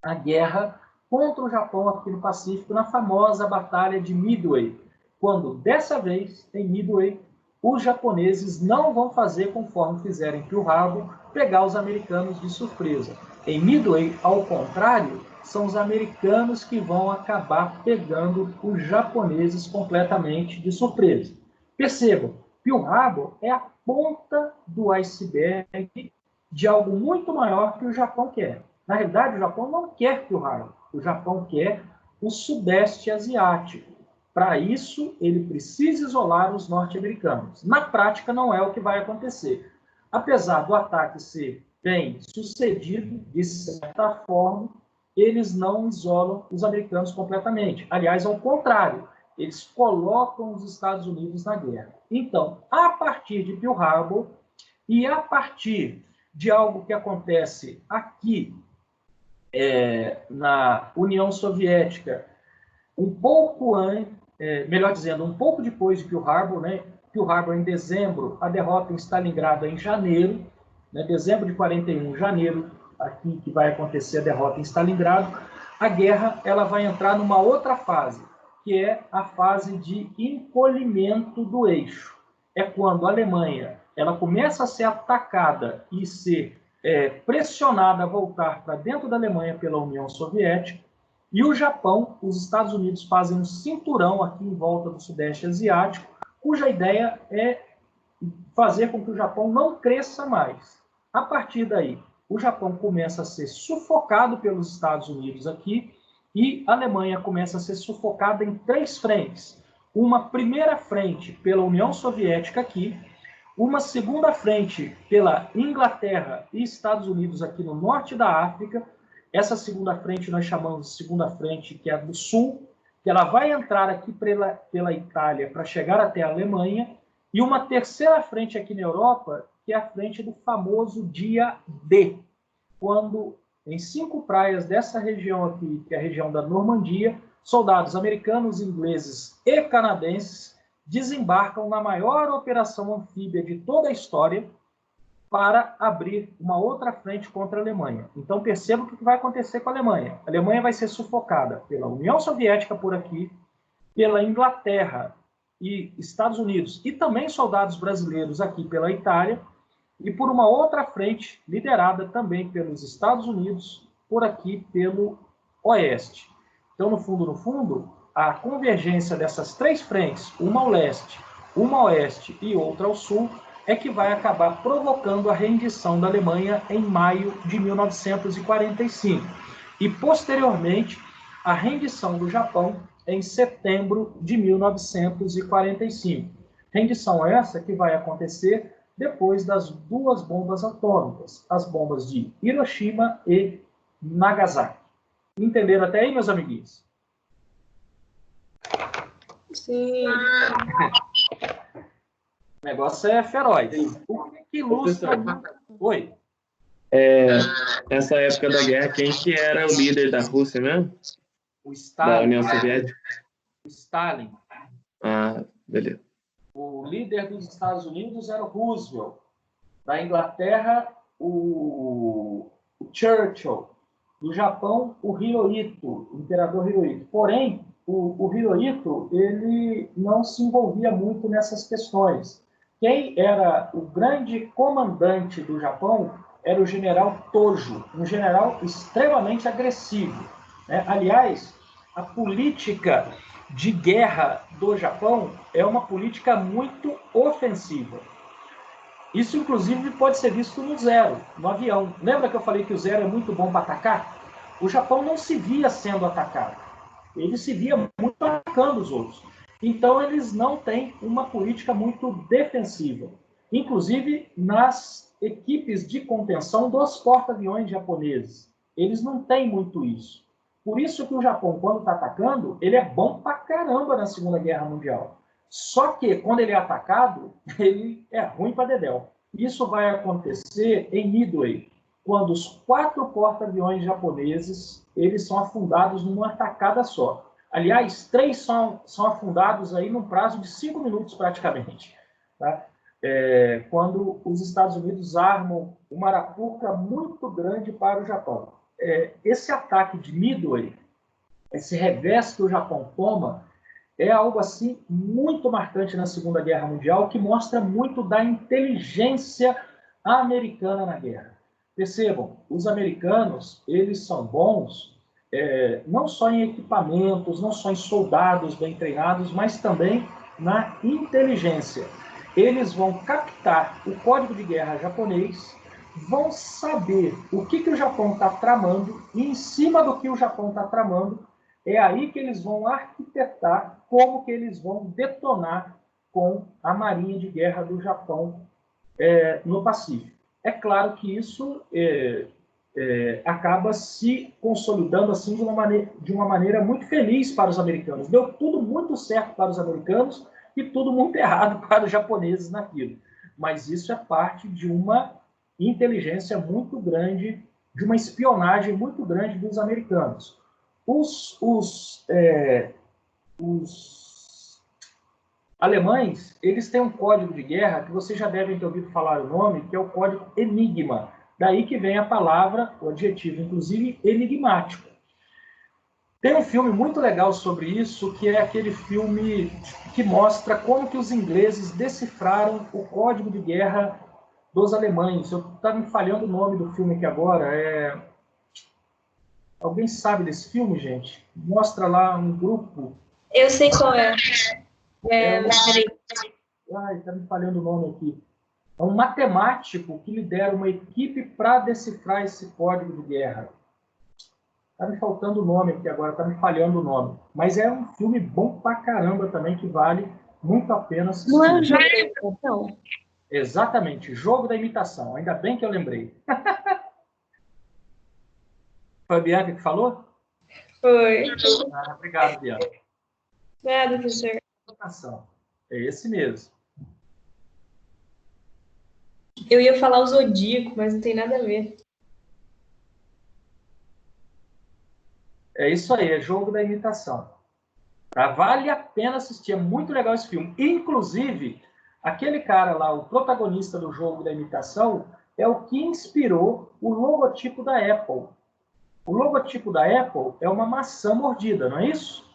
a guerra contra o Japão aqui no Pacífico, na famosa Batalha de Midway, quando, dessa vez, em Midway, os japoneses não vão fazer conforme fizeram em Pearl Harbor, pegar os americanos de surpresa. Em Midway, ao contrário, são os americanos que vão acabar pegando os japoneses completamente de surpresa. Percebam, Pearl Harbor é a ponta do iceberg de algo muito maior que o Japão quer. Na realidade, o Japão não quer Pearl Harbor. O Japão quer o Sudeste Asiático. Para isso, ele precisa isolar os norte-americanos. Na prática, não é o que vai acontecer. Apesar do ataque ser bem sucedido, de certa forma, eles não isolam os americanos completamente. Aliás, ao contrário, eles colocam os Estados Unidos na guerra. Então, a partir de Pearl Harbor e a partir de algo que acontece aqui na União Soviética, um pouco antes, melhor dizendo, um pouco depois de Pearl Harbor, né? Pearl Harbor em dezembro, a derrota em Stalingrado em janeiro, né? Dezembro de 41, janeiro, aqui que vai acontecer a derrota em Stalingrado, a guerra ela vai entrar numa outra fase, que é a fase de encolhimento do eixo. É quando a Alemanha ela começa a ser atacada e ser pressionada a voltar para dentro da Alemanha pela União Soviética, e o Japão, os Estados Unidos fazem um cinturão aqui em volta do Sudeste Asiático, cuja ideia é fazer com que o Japão não cresça mais. A partir daí, o Japão começa a ser sufocado pelos Estados Unidos aqui, e a Alemanha começa a ser sufocada em 3 frentes. Uma primeira frente pela União Soviética aqui, uma segunda frente pela Inglaterra e Estados Unidos aqui no norte da África. Essa segunda frente nós chamamos de segunda frente, que é a do sul, que ela vai entrar aqui pela Itália para chegar até a Alemanha, e uma terceira frente aqui na Europa, que é a frente do famoso dia D, quando em 5 praias dessa região aqui, que é a região da Normandia, soldados americanos, ingleses e canadenses desembarcam na maior operação anfíbia de toda a história para abrir uma outra frente contra a Alemanha. Então perceba o que vai acontecer com a Alemanha. A Alemanha vai ser sufocada pela União Soviética por aqui, pela Inglaterra e Estados Unidos, e também soldados brasileiros aqui pela Itália, e por uma outra frente liderada também pelos Estados Unidos, por aqui pelo Oeste. Então, no fundo, a convergência dessas 3 frentes, uma ao leste, uma ao oeste e outra ao sul, é que vai acabar provocando a rendição da Alemanha em maio de 1945. E, posteriormente, a rendição do Japão em setembro de 1945. Rendição essa que vai acontecer depois das duas bombas atômicas, as bombas de Hiroshima e Nagasaki. Entenderam até aí, meus amiguinhos? Sim. O negócio é feroz. O que ilustra... Oi? Nessa época da guerra, quem que era o líder da Rússia mesmo? O Da Stalin. União Soviética? O Stalin. Ah, beleza. O líder dos Estados Unidos era o Roosevelt. Da Inglaterra, o Churchill. Do Japão, o Hirohito, o imperador Hirohito. Porém, o Hirohito ele não se envolvia muito nessas questões. Quem era o grande comandante do Japão era o general Tojo, um general extremamente agressivo. Né? Aliás, a política de guerra do Japão é uma política muito ofensiva. Isso, inclusive, pode ser visto no Zero, no avião. Lembra que eu falei que o Zero é muito bom para atacar? O Japão não se via sendo atacado. Ele se via muito atacando os outros. Então, eles não têm uma política muito defensiva. Inclusive, nas equipes de contenção dos porta-aviões japoneses. Eles não têm muito isso. Por isso que o Japão, quando está atacando, ele é bom pra caramba na Segunda Guerra Mundial. Só que, quando ele é atacado, ele é ruim para dedéu. Isso vai acontecer em Midway, quando os 4 porta-aviões japoneses eles são afundados numa tacada só. Aliás, 3 são afundados aí num prazo de 5 minutos, praticamente. Tá? Quando os Estados Unidos armam uma arapuca muito grande para o Japão. Esse ataque de Midway, esse revés que o Japão toma, é algo assim muito marcante na Segunda Guerra Mundial, que mostra muito da inteligência americana na guerra. Percebam, os americanos, eles são bons não só em equipamentos, não só em soldados bem treinados, mas também na inteligência. Eles vão captar o código de guerra japonês, vão saber o que o Japão está tramando, e em cima do que o Japão está tramando, é aí que eles vão arquitetar como que eles vão detonar com a Marinha de Guerra do Japão no Pacífico. É claro que isso acaba se consolidando assim de uma maneira muito feliz para os americanos. Deu tudo muito certo para os americanos e tudo muito errado para os japoneses naquilo. Mas isso é parte de uma inteligência muito grande, de uma espionagem muito grande dos americanos. Os alemães, eles têm um código de guerra que vocês já devem ter ouvido falar o nome, que é o código Enigma. Daí que vem a palavra, o adjetivo, inclusive, enigmático. Tem um filme muito legal sobre isso, que é aquele filme que mostra como que os ingleses decifraram o código de guerra dos alemães. Está me falhando o nome do filme aqui agora. Alguém sabe desse filme, gente? Mostra lá um grupo. Eu sei qual é. Está me falhando o nome aqui. É um matemático que lidera uma equipe para decifrar esse código de guerra. Está me faltando o nome aqui agora, está me falhando o nome. Mas é um filme bom pra caramba também, que vale muito a pena assistir. Não é o jogo da imitação? Exatamente, Jogo da Imitação. Ainda bem que eu lembrei. Foi a Bianca que falou? Foi. Obrigado, Bianca. Nada, professor. É esse mesmo. Eu ia falar o Zodíaco, mas não tem nada a ver. É isso aí, é Jogo da Imitação. Vale a pena assistir, é muito legal esse filme. Inclusive, aquele cara lá, o protagonista do Jogo da Imitação, é o que inspirou o logotipo da Apple. O logotipo da Apple é uma maçã mordida, não é isso?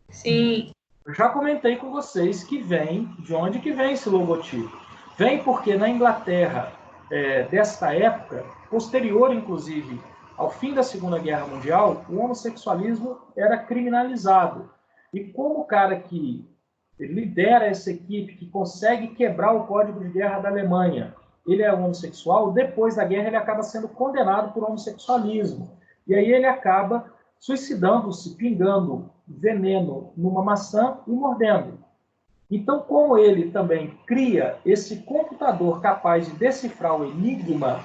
Sim. Eu já comentei com vocês que vem, de onde que vem esse logotipo. Vem porque na Inglaterra, desta época, posterior inclusive ao fim da Segunda Guerra Mundial, o homossexualismo era criminalizado. E como o cara que lidera essa equipe, que consegue quebrar o código de guerra da Alemanha, ele é homossexual, depois da guerra ele acaba sendo condenado por homossexualismo. E aí ele acaba suicidando-se, pingando veneno numa maçã e mordendo. Então, como ele também cria esse computador capaz de decifrar o enigma,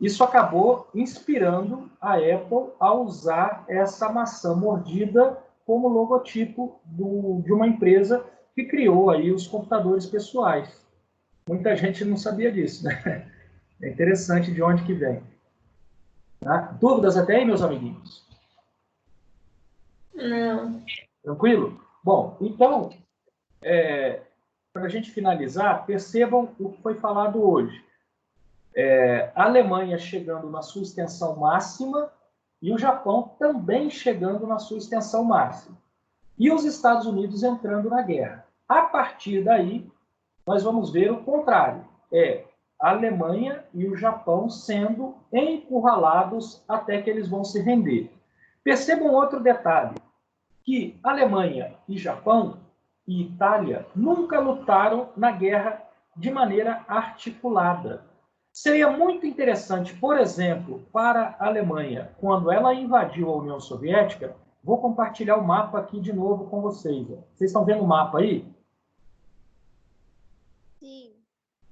isso acabou inspirando a Apple a usar essa maçã mordida como logotipo de uma empresa que criou aí os computadores pessoais. Muita gente não sabia disso, né? É interessante de onde que vem. Tá? Dúvidas até aí, meus amiguinhos? Não. Tranquilo? Bom, então, para a gente finalizar, percebam o que foi falado hoje. A Alemanha chegando na sua extensão máxima e o Japão também chegando na sua extensão máxima. E os Estados Unidos entrando na guerra. A partir daí, nós vamos ver o contrário. A Alemanha e o Japão sendo encurralados até que eles vão se render. Percebam outro detalhe, que Alemanha e Japão e Itália nunca lutaram na guerra de maneira articulada. Seria muito interessante, por exemplo, para a Alemanha, quando ela invadiu a União Soviética, vou compartilhar o mapa aqui de novo com vocês. Vocês estão vendo o mapa aí? Sim.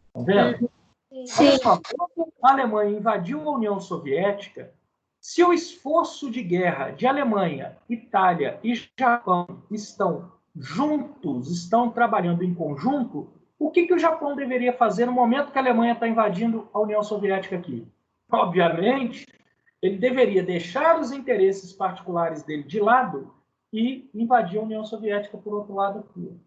Estão vendo? Sim. Olha só, quando a Alemanha invadiu a União Soviética, se o esforço de guerra de Alemanha, Itália e Japão estão juntos, estão trabalhando em conjunto, o que o Japão deveria fazer no momento que a Alemanha está invadindo a União Soviética aqui? Obviamente, ele deveria deixar os interesses particulares dele de lado e invadir a União Soviética por outro lado aqui,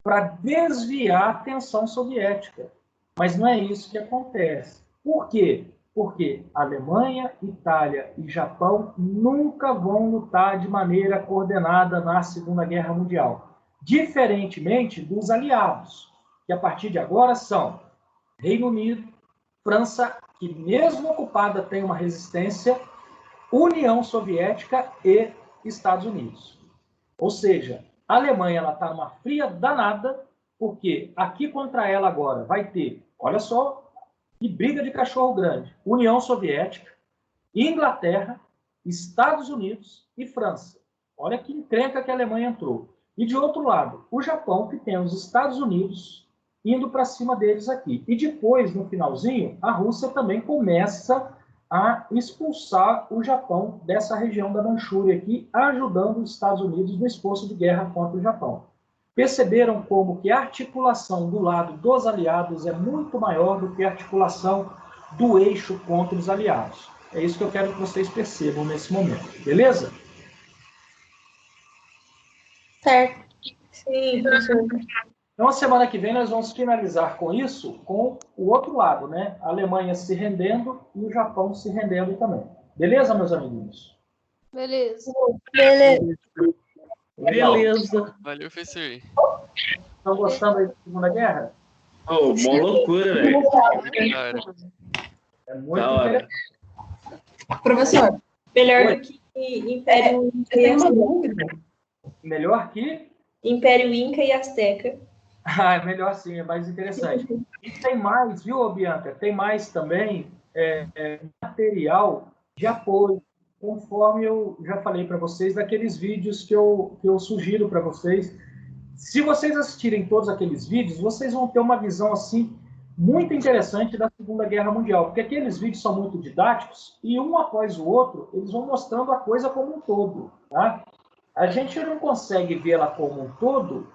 para desviar a atenção soviética. Mas não é isso que acontece. Por quê? Porque Alemanha, Itália e Japão nunca vão lutar de maneira coordenada na Segunda Guerra Mundial. Diferentemente dos aliados, que a partir de agora são Reino Unido, França, que mesmo ocupada tem uma resistência, União Soviética e Estados Unidos. Ou seja, a Alemanha está numa fria danada, porque aqui contra ela agora vai ter, olha só, que briga de cachorro grande, União Soviética, Inglaterra, Estados Unidos e França. Olha que encrenca que a Alemanha entrou. E de outro lado, o Japão, que tem os Estados Unidos indo para cima deles aqui. E depois, no finalzinho, a Rússia também começa a expulsar o Japão dessa região da Manchúria aqui, ajudando os Estados Unidos no esforço de guerra contra o Japão. Perceberam como que a articulação do lado dos aliados é muito maior do que a articulação do eixo contra os aliados. É isso que eu quero que vocês percebam nesse momento, beleza? Certo. Sim, professor. Então, a semana que vem, nós vamos finalizar com isso, com o outro lado, né? A Alemanha se rendendo e o Japão se rendendo também. Beleza, meus amiguinhos? Beleza. Beleza. Legal. Beleza. Valeu, professor. Estão gostando aí da Segunda Guerra? Oh, mó loucura, velho. Muito da hora. É muito Da hora. interessante. Professor, Melhor Oi. do que Império eu Inca e tenho uma Azteca. dúvida. Melhor que... Império Inca e Azteca. Ah, é melhor sim, é mais interessante. E tem mais, viu, Bianca? Tem mais também material de apoio, conforme eu já falei para vocês, daqueles vídeos que eu sugiro para vocês. Se vocês assistirem todos aqueles vídeos, vocês vão ter uma visão assim muito interessante da Segunda Guerra Mundial, porque aqueles vídeos são muito didáticos e um após o outro, eles vão mostrando a coisa como um todo, tá? A gente não consegue vê-la como um todo,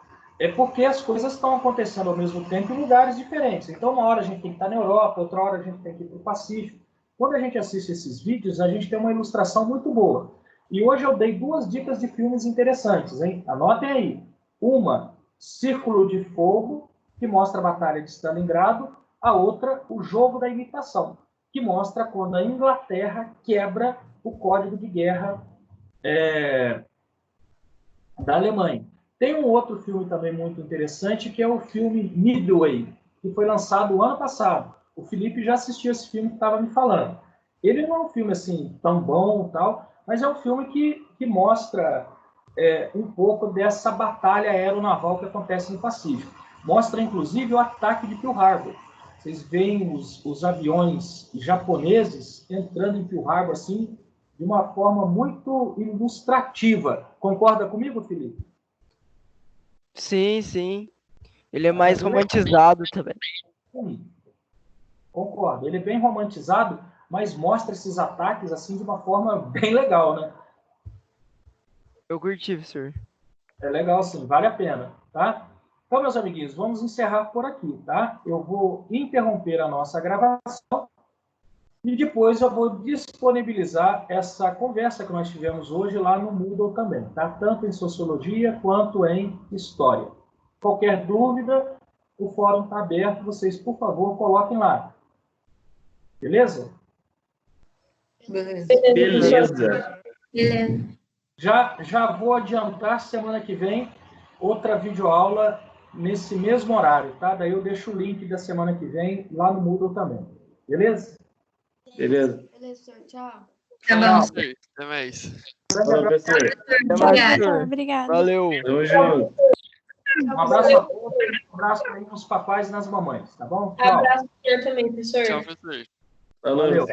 porque as coisas estão acontecendo ao mesmo tempo em lugares diferentes. Então, uma hora a gente tem que estar na Europa, outra hora a gente tem que ir para o Pacífico. Quando a gente assiste esses vídeos, a gente tem uma ilustração muito boa. E hoje eu dei 2 dicas de filmes interessantes, hein? Anotem aí. Uma, Círculo de Fogo, que mostra a Batalha de Stalingrado. A outra, O Jogo da Imitação, que mostra quando a Inglaterra quebra o código de guerra da Alemanha. Tem um outro filme também muito interessante, que é o filme Midway, que foi lançado ano passado. O Felipe já assistiu esse filme que estava me falando. Ele não é um filme assim tão bom, tal, mas é um filme que mostra um pouco dessa batalha aeronaval que acontece no Pacífico. Mostra, inclusive, o ataque de Pearl Harbor. Vocês veem os aviões japoneses entrando em Pearl Harbor assim, de uma forma muito ilustrativa. Concorda comigo, Felipe? Sim, sim. Ele é mais romantizado também. Concordo. Ele é bem romantizado, mas mostra esses ataques assim de uma forma bem legal, né? Eu curti, professor. É legal, sim, vale a pena, tá? Então, meus amiguinhos, vamos encerrar por aqui, tá? Eu vou interromper a nossa gravação e depois eu vou disponibilizar essa conversa que nós tivemos hoje lá no Moodle também, tá? Tanto em Sociologia quanto em História. Qualquer dúvida, o fórum está aberto, vocês, por favor, coloquem lá. Beleza? Beleza. Beleza. Beleza. Já vou adiantar semana que vem outra videoaula nesse mesmo horário, tá? Daí eu deixo o link da semana que vem lá no Moodle também. Beleza? Beleza. Beleza, professor. Tchau. Tá bom. Até mais. Grande Falou, abraço. professor. Até mais, Obrigada. professor. Obrigada. Valeu. Tamo junto. Um abraço a todos, um abraço aí nos papais e nas mamães, tá bom? Tchau. Abraço pro senhor também, professor. Tchau, professor. Falou. Valeu.